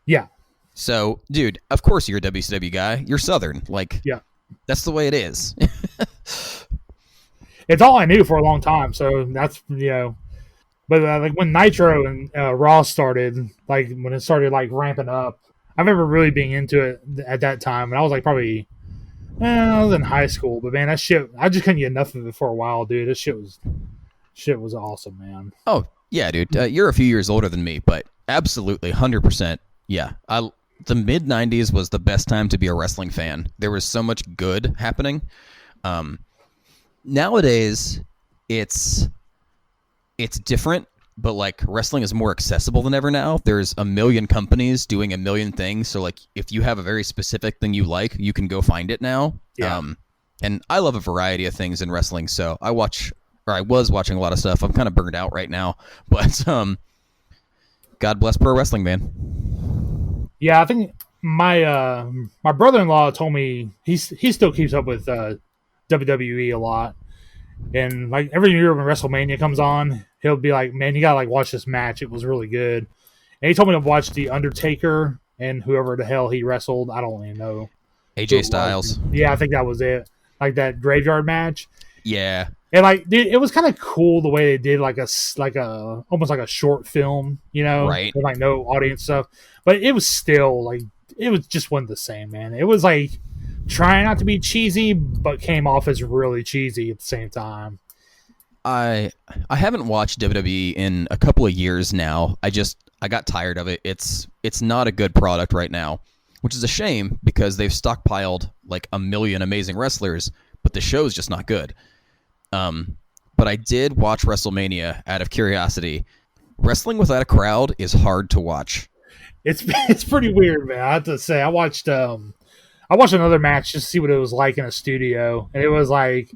Yeah. So, dude, of course you're a WCW guy. You're Southern, like yeah. That's the way it is. It's all I knew for a long time, so that's But like when Nitro and Raw started, like when it started like ramping up, I remember really being into it at that time, and I was like probably, I was in high school, but man, that shit, I just couldn't get enough of it for a while, dude. This shit was awesome, man. Oh yeah, dude, you're a few years older than me, but absolutely, 100%, yeah. The mid '90s was the best time to be a wrestling fan. There was so much good happening. Nowadays, it's different. But like wrestling is more accessible than ever now. There's a million companies doing a million things. So like if you have a very specific thing you like, you can go find it now. Yeah. And I love a variety of things in wrestling. So I was watching a lot of stuff. I'm kind of burned out right now, but God bless pro wrestling, man. Yeah, I think my brother-in-law told me he still keeps up with WWE a lot. And like every year when WrestleMania comes on, he'll be like, "Man, you gotta like watch this match. It was really good." And he told me to watch The Undertaker and whoever the hell he wrestled. I don't even know. AJ Styles. Yeah, I think that was it. Like that graveyard match. Yeah. And like, dude, it was kind of cool the way they did like a almost like a short film, you know, right? With like no audience stuff. But it was still like it was just wasn't the same, man. It was like trying not to be cheesy, but came off as really cheesy at the same time. I haven't watched WWE in a couple of years now. I got tired of it. It's not a good product right now, which is a shame because they've stockpiled like a million amazing wrestlers, but the show's just not good. But I did watch WrestleMania out of curiosity. Wrestling without a crowd is hard to watch. It's pretty weird, man. I have to say, I watched another match just to see what it was like in a studio, and it was like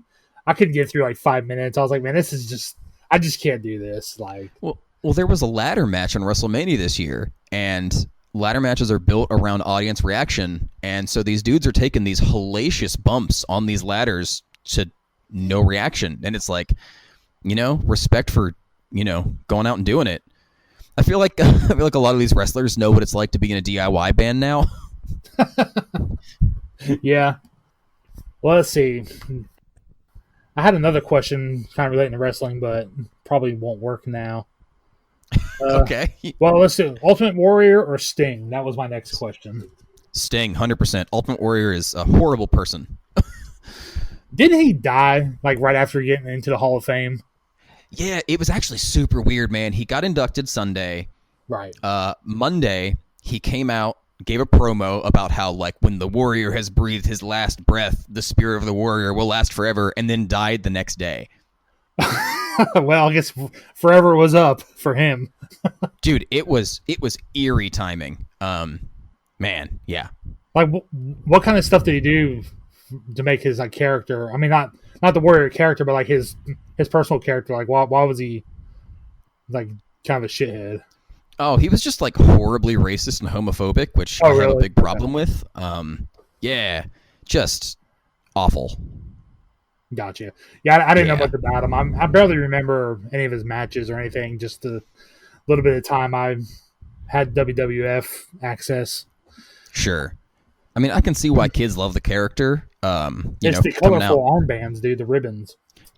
I couldn't get through like 5 minutes. I was like, man, this is just, I just can't do this. Like, Well, there was a ladder match on WrestleMania this year, and ladder matches are built around audience reaction, and so these dudes are taking these hellacious bumps on these ladders to no reaction, and it's like, respect for, going out and doing it. I feel like a lot of these wrestlers know what it's like to be in a DIY band now. Yeah. Well, let's see. I had another question kind of relating to wrestling, but probably won't work now. Okay. Well, let's see. Ultimate Warrior or Sting? That was my next question. Sting, 100%. Ultimate Warrior is a horrible person. Didn't he die like right after getting into the Hall of Fame? Yeah, it was actually super weird, man. He got inducted Sunday. Right. Monday, he came out, gave a promo about how, like, when the warrior has breathed his last breath, the spirit of the warrior will last forever, and then died the next day. Well, I guess forever was up for him. Dude, it was eerie timing. Man, yeah. Like, what kind of stuff did he do to make his like character? I mean, not the warrior character, but like his personal character. Like, why was he like kind of a shithead? Oh, he was just like horribly racist and homophobic, which I have a big problem with. Yeah, just awful. Gotcha. Yeah, I didn't know much about him. I barely remember any of his matches or anything. Just a little bit of time I had WWF access. Sure. I mean, I can see why kids love the character. It's the colorful armbands, dude. The ribbons.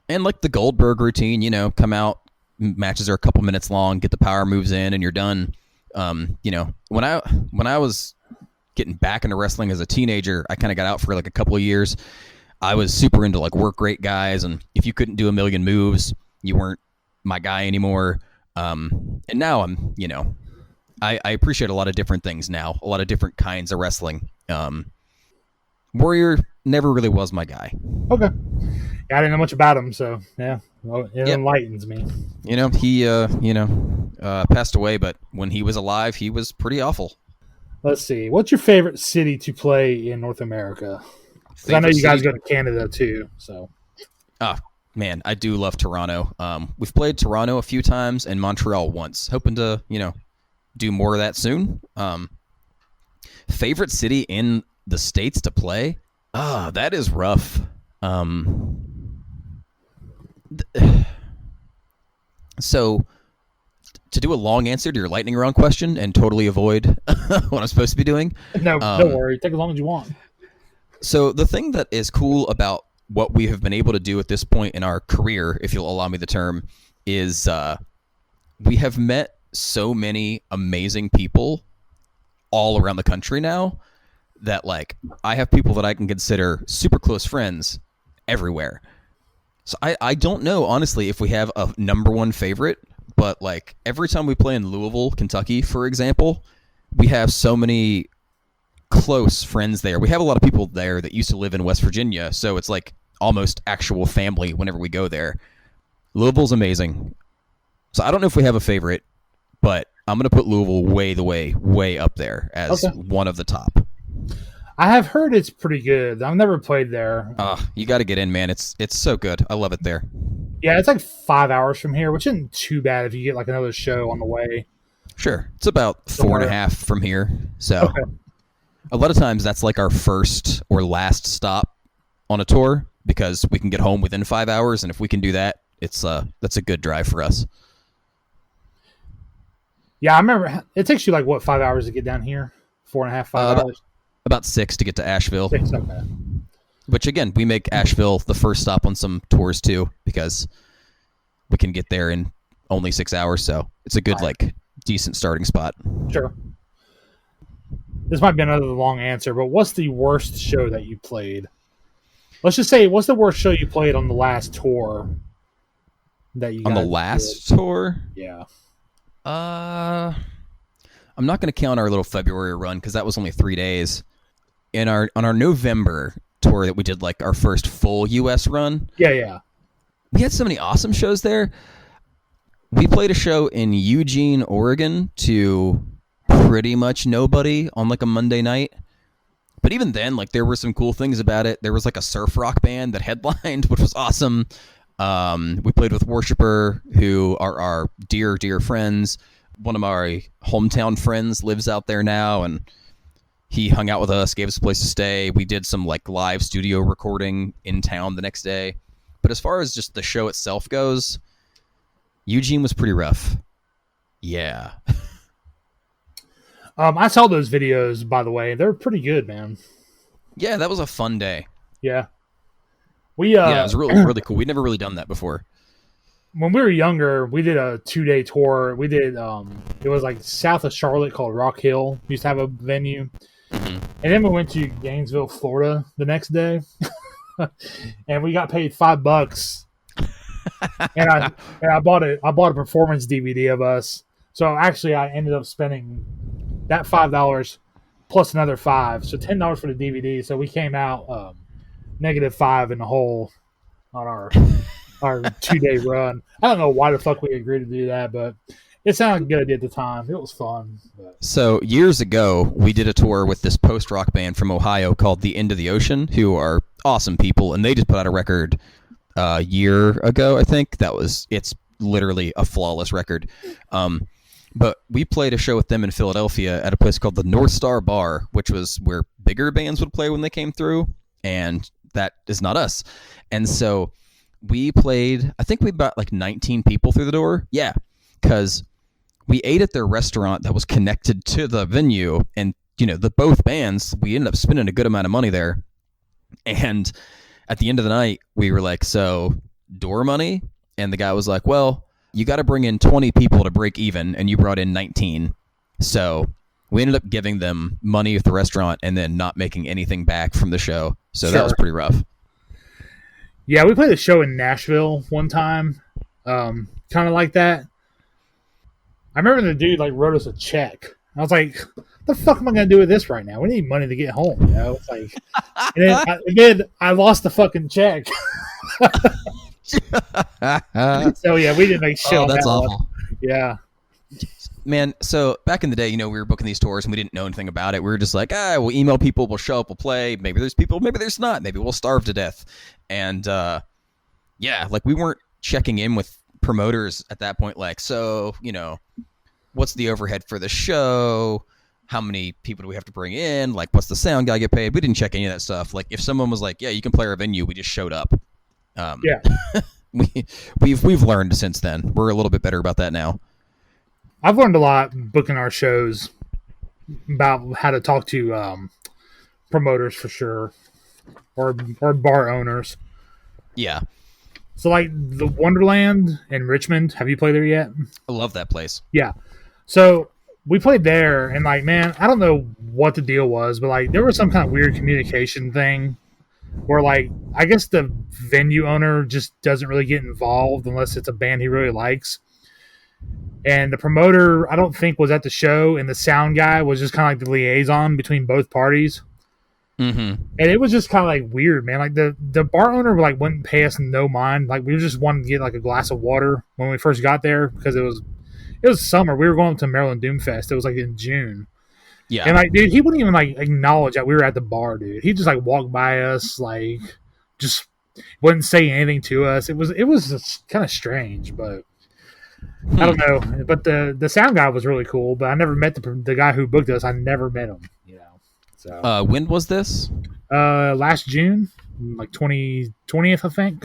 And like the Goldberg routine, come out, matches are a couple minutes long, get the power moves in, and you're done. When I was getting back into wrestling as a teenager, I kind of got out for like a couple of years. I was super into like work rate guys, and if you couldn't do a million moves, you weren't my guy anymore. And now I'm, I appreciate a lot of different things now, a lot of different kinds of wrestling. Warrior never really was my guy. Okay. Yeah, I didn't know much about him, so yeah, it enlightens me. He passed away, but when he was alive, he was pretty awful. Let's see. What's your favorite city to play in North America? Because I know you guys go to Canada too. So. Man, I do love Toronto. We've played Toronto a few times and Montreal once. Hoping to, do more of that soon. Favorite city in the States to play? That is rough. So, to do a long answer to your lightning round question and totally avoid what I'm supposed to be doing. No, don't worry. Take as long as you want. So the thing that is cool about what we have been able to do at this point in our career, if you'll allow me the term, is we have met so many amazing people all around the country now that, like, I have people that I can consider super close friends everywhere. So I don't know, honestly, if we have a number one favorite, but, like, every time we play in Louisville, Kentucky, for example, we have so many close friends there. We have a lot of people there that used to live in West Virginia, so it's like almost actual family whenever we go there. Louisville's amazing. So I don't know if we have a favorite, but I'm going to put Louisville way up there as one of the top. I have heard it's pretty good. I've never played there. You got to get in, man. It's so good. I love it there. Yeah, it's like 5 hours from here, which isn't too bad if you get like another show on the way. Sure. It's about 4.5 from here. So a lot of times that's like our first or last stop on a tour because we can get home within 5 hours, and if we can do that, that's a good drive for us. Yeah, I remember it takes you like 5 hours to get down here? 4.5, 5 hours? About 6 to get to Asheville. 6, okay. Which again, we make Asheville the first stop on some tours too because we can get there in only 6 hours, so it's a good like decent starting spot. Sure. This might be another long answer, but what's the worst show that you played? Let's just say, what's the worst show you played on the last tour that you on the last tour? Yeah. I'm not going to count our little February run because that was only 3 days. On our November tour that we did, like our first full U.S. run. Yeah. We had so many awesome shows there. We played a show in Eugene, Oregon to pretty much nobody on like a Monday night. But even then, like, there were some cool things about it. There was like a surf rock band that headlined, which was awesome. We played with Worshipper, who are our dear, dear friends. One of my hometown friends lives out there now, and he hung out with us, gave us a place to stay. We did some like live studio recording in town the next day. But as far as just the show itself goes, Eugene was pretty rough. Yeah. I saw those videos, by the way. They're pretty good, man. Yeah, that was a fun day. Yeah. Yeah, it was really, really cool. We'd never really done that before. When we were younger, we did a 2-day tour. We did, it was like south of Charlotte called Rock Hill. We used to have a venue. Mm-hmm. And then we went to Gainesville, Florida the next day. And we got paid $5. and I bought a performance DVD of us. So actually I ended up spending that $5 plus another $5. So $10 for the DVD. So we came out -5 in the hole on our 2-day run. I don't know why the fuck we agreed to do that, but it sounded good at the time. It was fun. But. So years ago, we did a tour with this post-rock band from Ohio called The End of the Ocean, who are awesome people, and they just put out a record a year ago, I think. It's literally a flawless record. But we played a show with them in Philadelphia at a place called the North Star Bar, which was where bigger bands would play when they came through, and that is not us. And so we played, I think we brought like 19 people through the door. Yeah, because we ate at their restaurant that was connected to the venue, and both bands, we ended up spending a good amount of money there. And at the end of the night, we were like, so door money? And the guy was like, well, you got to bring in 20 people to break even, and you brought in 19. So we ended up giving them money at the restaurant and then not making anything back from the show. So That was pretty rough. Yeah, we played a show in Nashville one time, kind of like that. I remember the dude wrote us a check. I was like, "What the fuck am I gonna do with this right now? We need money to get home." It's like, and then I lost the fucking check. So yeah, we didn't make shit. Oh, that's awful. Yeah. Man, so back in the day, we were booking these tours and we didn't know anything about it. We were just like, we'll email people, we'll show up, we'll play. Maybe there's people, maybe there's not. Maybe we'll starve to death. And we weren't checking in with promoters at that point. So, what's the overhead for the show? How many people do we have to bring in? What's the sound guy get paid? We didn't check any of that stuff. If someone was like, yeah, you can play our venue, we just showed up. Yeah. We've learned since then. We're a little bit better about that now. I've learned a lot booking our shows about how to talk to promoters for sure, or bar owners. Yeah. So the Wonderland in Richmond, have you played there yet? I love that place. Yeah. So we played there, and man, I don't know what the deal was, but there was some kind of weird communication thing where I guess the venue owner just doesn't really get involved unless it's a band he really likes. And the promoter, I don't think, was at the show, and the sound guy was just kind of the liaison between both parties. Mm-hmm. And it was just kind of weird, man. The bar owner wouldn't pay us no mind. We just wanted to get a glass of water when we first got there because it was summer. We were going to Maryland Doomfest. It was in June. Yeah. And dude, he wouldn't even acknowledge that we were at the bar, dude. He just walked by us, just wouldn't say anything to us. It was just kind of strange, but I don't know. But the sound guy was really cool, but I never met the guy who booked us. I never met him, So when was this? Last June, 20th, I think.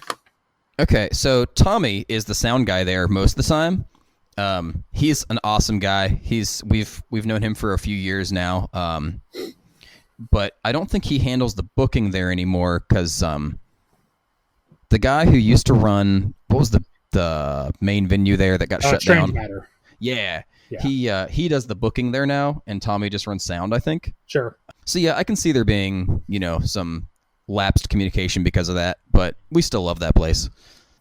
Okay, so Tommy is the sound guy there most of the time. He's an awesome guy. We've known him for a few years now. But I don't think he handles the booking there anymore because the guy who used to run, what was the main venue there that got shut down? Matter. Yeah. He does the booking there now, and Tommy just runs sound, I think. Sure. So yeah, I can see there being, some lapsed communication because of that, but we still love that place.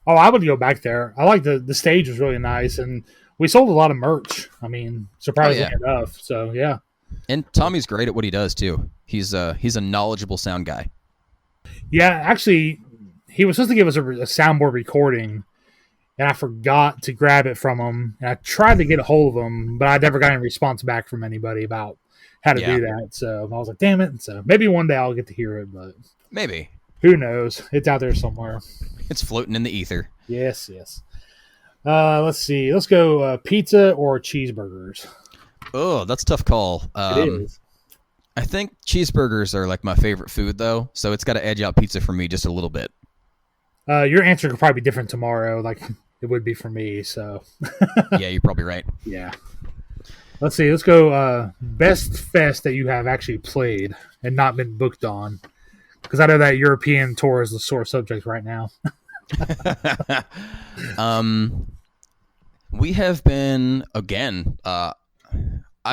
Oh, I would go back there. I like the stage was really nice, and we sold a lot of merch. Surprisingly enough. So yeah. And Tommy's great at what he does too. He's a knowledgeable sound guy. Yeah, actually, he was supposed to give us a soundboard recording, and I forgot to grab it from him. And I tried to get a hold of him, but I never got any response back from anybody about how to do that. So I was like, damn it. So maybe one day I'll get to hear it, but maybe. Who knows? It's out there somewhere. It's floating in the ether. Yes. Let's see. Let's go pizza or cheeseburgers. Oh, that's a tough call. It is. I think cheeseburgers are like my favorite food, though, so it's got to edge out pizza for me just a little bit. Your answer could probably be different tomorrow, like it would be for me. So. Yeah, you're probably right. Yeah. Let's see. Let's go best fest that you have actually played and not been booked on. Because I know that European tour is the sore subject right now. We have been, again, I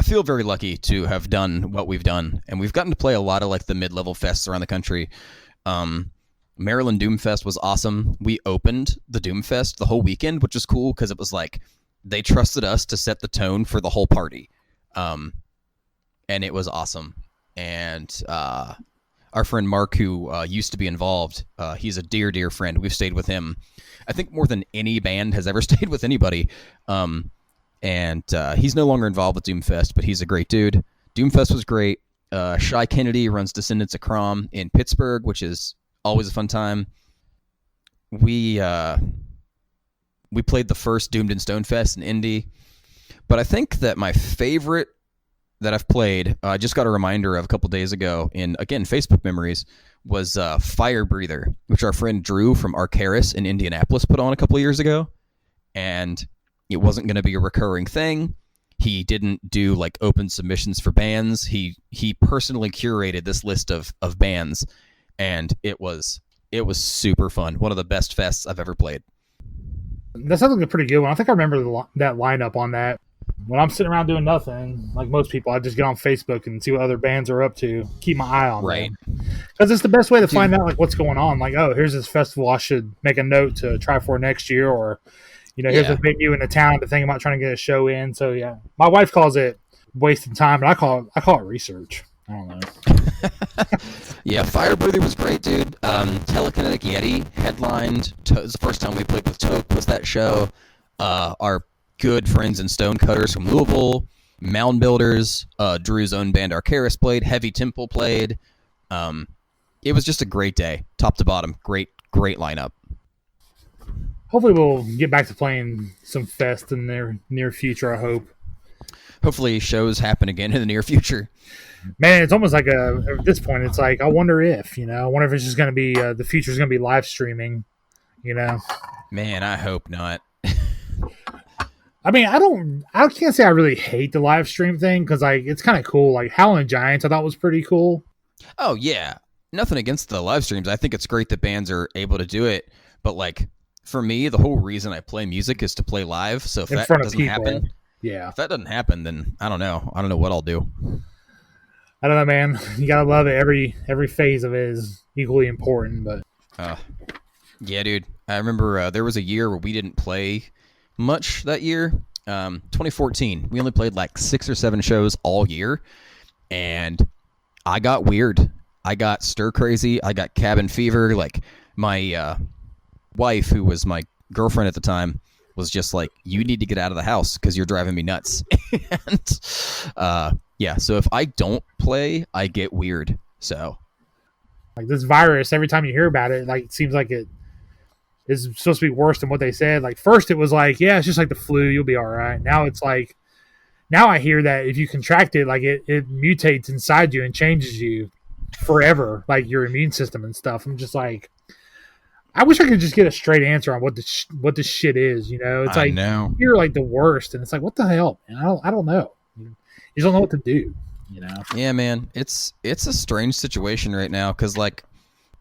feel very lucky to have done what we've done. And we've gotten to play a lot of like the mid-level fests around the country. Maryland Doomfest was awesome. We opened the Doomfest the whole weekend, which was cool because it was like they trusted us to set the tone for the whole party. And it was awesome. And our friend Mark, who used to be involved, he's a dear, dear friend. We've stayed with him, I think, more than any band has ever stayed with anybody. And he's no longer involved with Doomfest, but he's a great dude. Doomfest was great. Shy Kennedy runs Descendants of Crom in Pittsburgh, which is always a fun time. We played the first Doomed and Stonefest in Indy. But I think that my favorite that I've played, I just got a reminder of a couple days ago in, again, Facebook memories, was Fire Breather, which our friend Drew from Arcaris in Indianapolis put on a couple of years ago. And it wasn't going to be a recurring thing. He didn't do like open submissions for bands. He personally curated this list of bands, and it was super fun. One of the best fests I've ever played. That sounds like a pretty good one. I think I remember that lineup on that. When I'm sitting around doing nothing, like most people, I just get on Facebook and see what other bands are up to. Keep my eye on them. Because it's the best way to find out like what's going on. Like, oh, here's this festival I should make a note to try for next year, or here's a venue in the town to think about trying to get a show in. So yeah, my wife calls it wasting time, but I call it research. I don't know. Yeah, Fire Breather was great, dude. Telekinetic Yeti headlined. It was the first time we played with Toke was that show. Our good friends and Stonecutters from Louisville, Mound Builders, Drew's own band Arcaris played, Heavy Temple played. It was just a great day, top to bottom. Great lineup. Hopefully we'll get back to playing some fest in the near future, I hope. Hopefully shows happen again in the near future. Man, it's almost like at this point, it's like, I wonder if it's just going to be, the future's going to be live streaming, Man, I hope not. I mean, I can't say I really hate the live stream thing because like it's kind of cool. Like Howlin' Giants, I thought was pretty cool. Oh yeah, nothing against the live streams. I think it's great that bands are able to do it. But like for me, the whole reason I play music is to play live. So if that doesn't happen, if that doesn't happen, then I don't know. I don't know what I'll do. I don't know, man. You gotta love it. Every phase of it is equally important. But yeah, dude. I remember there was a year where we didn't play much that year. 2014, we only played like 6 or 7 shows all year, and I got weird. I got stir crazy. I got cabin fever. Like my wife, who was my girlfriend at the time, was just like, "You need to get out of the house because you're driving me nuts." And yeah, so if I don't play, I get weird. So like this virus, every time you hear about it, like it seems like it is supposed to be worse than what they said. Like first it was like, yeah, it's just like the flu, you'll be all right. Now it's like, now I hear that if you contract it, like it mutates inside you and changes you forever, like your immune system and stuff. I'm just like, I wish I could just get a straight answer on what this shit is. It's like you're like the worst, and it's like, what the hell, man? I don't know. You just don't know what to do. Yeah, man. It's a strange situation right now because like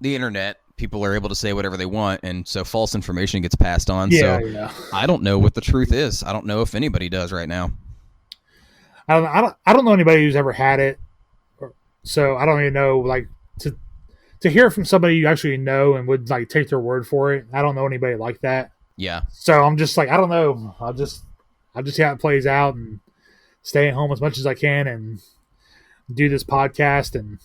the internet, people are able to say whatever they want, and so false information gets passed on. Yeah. I don't know what the truth is. I don't know if anybody does right now. I don't know anybody who's ever had it, so I don't even know. Like to hear from somebody you actually know and would like take their word for it. I don't know anybody like that. Yeah. So I'm just like, I don't know. I'll just see how it plays out and stay at home as much as I can and do this podcast and.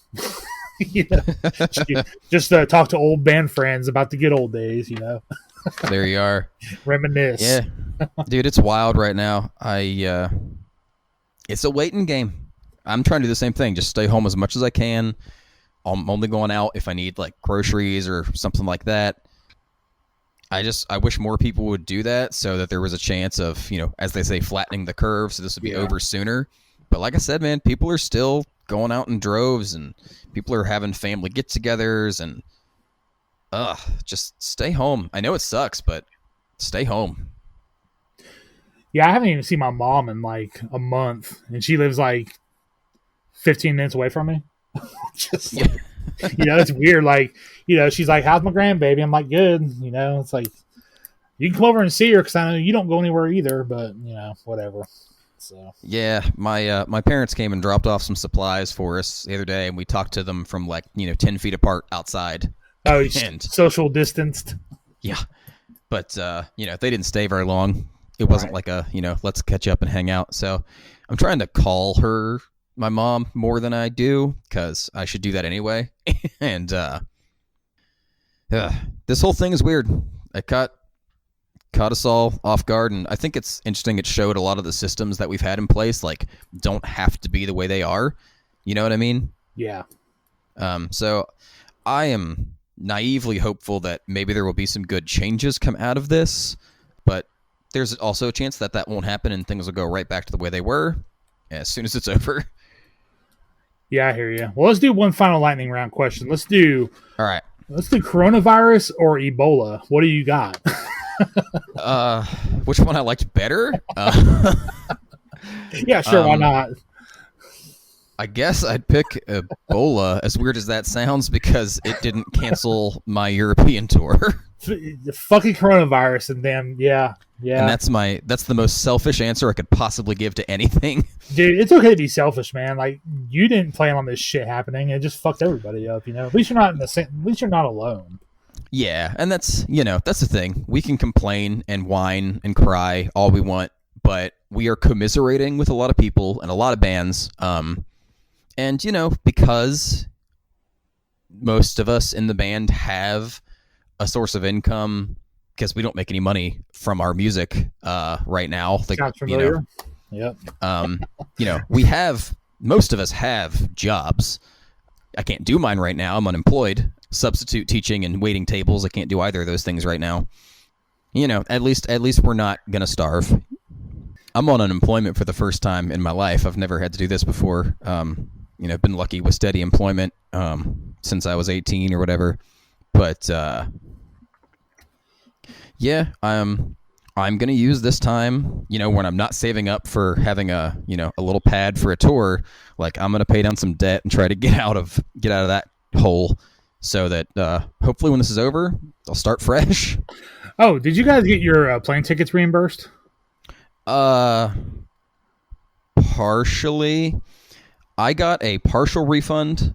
Just talk to old band friends about the good old days, There you are. Reminisce. Yeah. Dude, it's wild right now. It's a waiting game. I'm trying to do the same thing. Just stay home as much as I can. I'm only going out if I need like groceries or something like that. I wish more people would do that so that there was a chance of, as they say, flattening the curve. So this would be over sooner. But like I said, man, people are still going out in droves and people are having family get-togethers and just stay home. I know it sucks, but stay home. Yeah, I haven't even seen my mom in like a month, and she lives like 15 minutes away from me. Just like, it's weird. Like, she's like, "How's my grandbaby?" I'm like, "Good." It's like, you can come over and see her because I know you don't go anywhere either. But whatever. So yeah, my parents came and dropped off some supplies for us the other day, and we talked to them from like 10 feet apart outside. Oh, social distanced. Yeah, but they didn't stay very long. It wasn't like a let's catch up and hang out. So I'm trying to call her, my mom, more than I do because I should do that anyway. And this whole thing is weird. I caught us all off guard, and I think it's interesting. It showed a lot of the systems that we've had in place like don't have to be the way they are. You know what I mean? Yeah. So I am naively hopeful that maybe there will be some good changes come out of this, but there's also a chance that won't happen and things will go right back to the way they were as soon as it's over. Yeah, I hear you. Well, let's do one final lightning round question. Let's do coronavirus or Ebola. What do you got? Which one I liked better? Yeah, sure. Why not? I guess I'd pick Ebola, as weird as that sounds, because it didn't cancel my European tour. The fucking coronavirus and damn, yeah. And that's the most selfish answer I could possibly give to anything. Dude, it's okay to be selfish, man. Like, you didn't plan on this shit happening. It just fucked everybody up, At least you're not at least you're not alone. Yeah, and that's the thing. We can complain and whine and cry all we want, but we are commiserating with a lot of people and a lot of bands. And, because most of us in the band have a source of income, because we don't make any money from our music right now. Sounds familiar. Yep. Most of us have jobs. I can't do mine right now. I'm unemployed. Substitute teaching and waiting tables. I can't do either of those things right now. At least we're not going to starve. I'm on unemployment for the first time in my life. I've never had to do this before. I've been lucky with steady employment since I was 18 or whatever. But I'm going to use this time, when I'm not saving up for having a little pad for a tour. Like, I'm going to pay down some debt and try to get out of that hole so that hopefully when this is over, I'll start fresh. Oh, did you guys get your plane tickets reimbursed? Partially. I got a partial refund.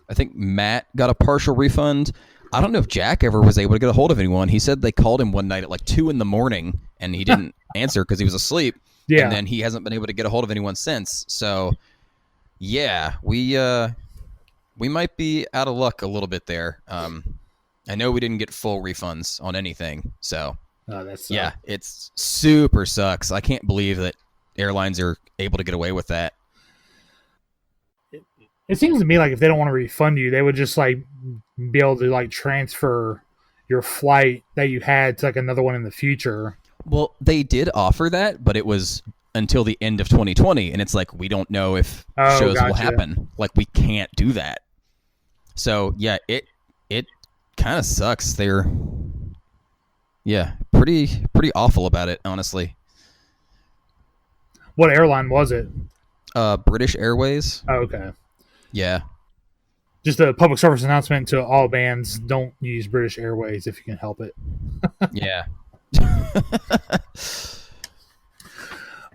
I think Matt got a partial refund. I don't know if Jack ever was able to get a hold of anyone. He said they called him one night at like 2 a.m. and he didn't answer because he was asleep. Yeah. And then he hasn't been able to get a hold of anyone since. So, yeah, we might be out of luck a little bit there. I know we didn't get full refunds on anything. So, yeah, it's super sucks. I can't believe that airlines are able to get away with that. It seems to me like if they don't want to refund you, they would just like be able to like transfer your flight that you had to like another one in the future. Well, they did offer that, but it was until the end of 2020, and it's like we don't know if shows will happen. Like, we can't do that. So yeah, it kind of sucks. They're pretty awful about it, honestly. What airline was it? British Airways. Oh, okay. Yeah. Just a public service announcement to all bands: don't use British Airways if you can help it. Yeah.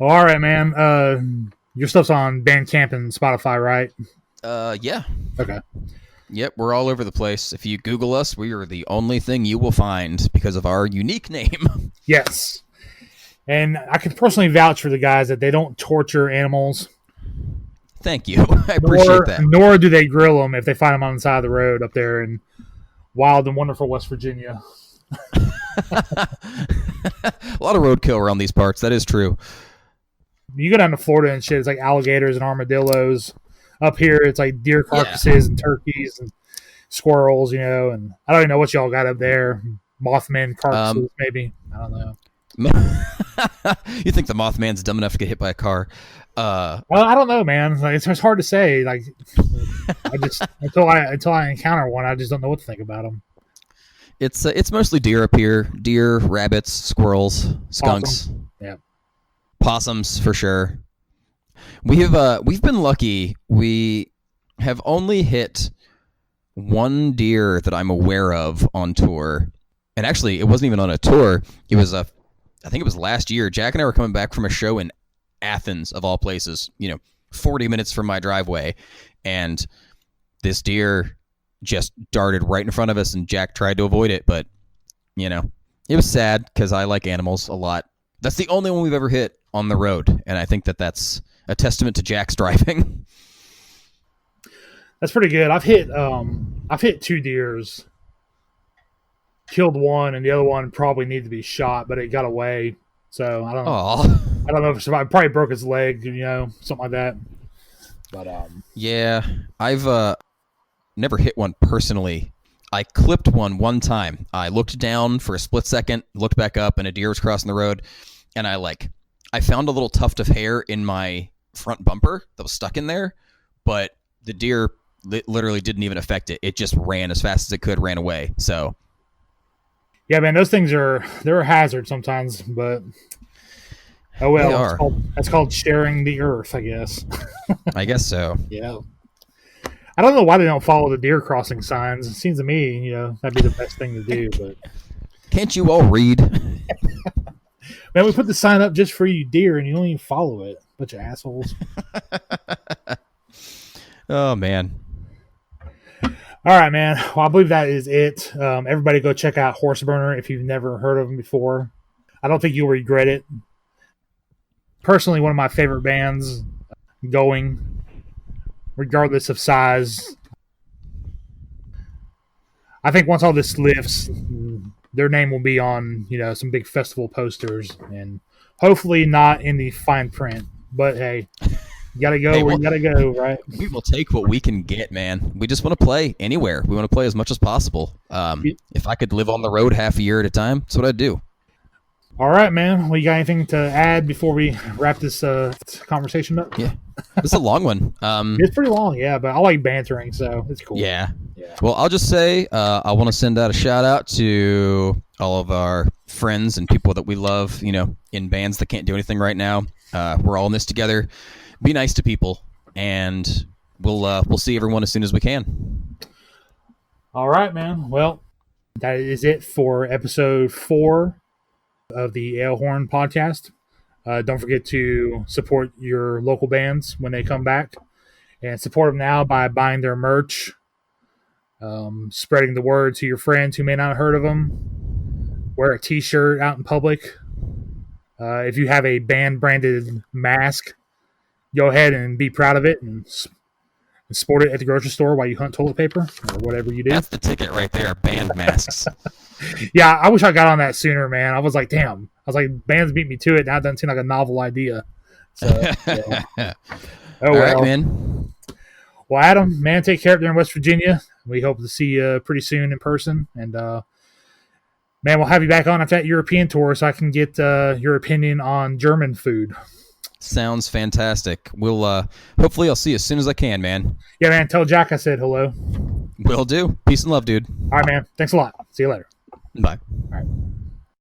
All right, man. Your stuff's on Bandcamp and Spotify, right? Yeah. Okay. Yep, we're all over the place. If you Google us, we are the only thing you will find because of our unique name. Yes. And I can personally vouch for the guys that they don't torture animals. Thank you. I appreciate that. Nor do they grill them if they find them on the side of the road up there in wild and wonderful West Virginia. A lot of roadkill around these parts. That is true. You go down to Florida and shit, it's like alligators and armadillos. Up here, it's like deer carcasses and turkeys and squirrels, and I don't even know what y'all got up there. Mothman carcasses, maybe. I don't know. You think the Mothman's dumb enough to get hit by a car? Well, I don't know, man. Like, it's hard to say. Like, I just until I encounter one, I just don't know what to think about them. It's mostly deer up here. Deer, rabbits, squirrels, skunks. Yeah. Possums for sure. We've been lucky. We have only hit one deer that I'm aware of on tour. And actually, it wasn't even on a tour. It was I think it was last year. Jack and I were coming back from a show in Athens, of all places, 40 minutes from my driveway. And this deer just darted right in front of us, and Jack tried to avoid it. But, it was sad because I like animals a lot. That's the only one we've ever hit on the road. And I think that's a testament to Jack's driving. That's pretty good. I've hit 2 deers. Killed one, and the other one probably needed to be shot, but it got away. So I don't know if it survived. Probably broke its leg, something like that. But yeah, I've never hit one personally. I clipped one time. I looked down for a split second, looked back up, and a deer was crossing the road, and I found a little tuft of hair in my front bumper that was stuck in there, but the deer literally didn't even affect it. It just ran as fast as it could, ran away. So. Yeah, man, those things they're a hazard sometimes, but oh well. That's called sharing the earth, I guess. I guess so. Yeah. I don't know why they don't follow the deer crossing signs. It seems to me, that'd be the best thing to do. But can't you all read? Man, we put the sign up just for you deer, and you don't even follow it. Bunch of assholes. Oh, man. All right, man. Well, I believe that is it. Everybody go check out Horseburner if you've never heard of them before. I don't think you'll regret it. Personally, one of my favorite bands going, regardless of size. I think once all this lifts, their name will be on, some big festival posters, and hopefully not in the fine print. But hey, you gotta go where you gotta go, right? We will take what we can get, man. We just want to play anywhere. We want to play as much as possible. If I could live on the road half a year at a time, that's what I'd do. All right, man. Well, you got anything to add before we wrap this conversation up? Yeah, this is a long one. It's pretty long, yeah, but I like bantering, so it's cool. Yeah. Well, I'll just say I want to send out a shout out to all of our friends and people that we love, in bands that can't do anything right now. We're all in this together. Be nice to people, and we'll see everyone as soon as we can. All right, man. Well, that is it for episode 4 of the Alehorn podcast. Don't forget to support your local bands when they come back, and support them now by buying their merch, spreading the word to your friends who may not have heard of them. Wear a t-shirt out in public. If you have a band branded mask, go ahead and be proud of it and sport it at the grocery store while you hunt toilet paper or whatever you do. That's the ticket right there, band masks. Yeah, I wish I got on that sooner, man. I was like, damn. I was like, bands beat me to it. Now it doesn't seem like a novel idea. So, yeah. Oh, all well. right, man. Well, Adam, man, take care up there in West Virginia. We hope to see you pretty soon in person. And, man, we'll have you back on after that European tour so I can get your opinion on German food. Sounds fantastic. We'll hopefully I'll see you as soon as I can, man. Yeah, man. Tell Jack I said hello. Will do. Peace and love, dude. All right, man. Thanks a lot. See you later. Bye. All right.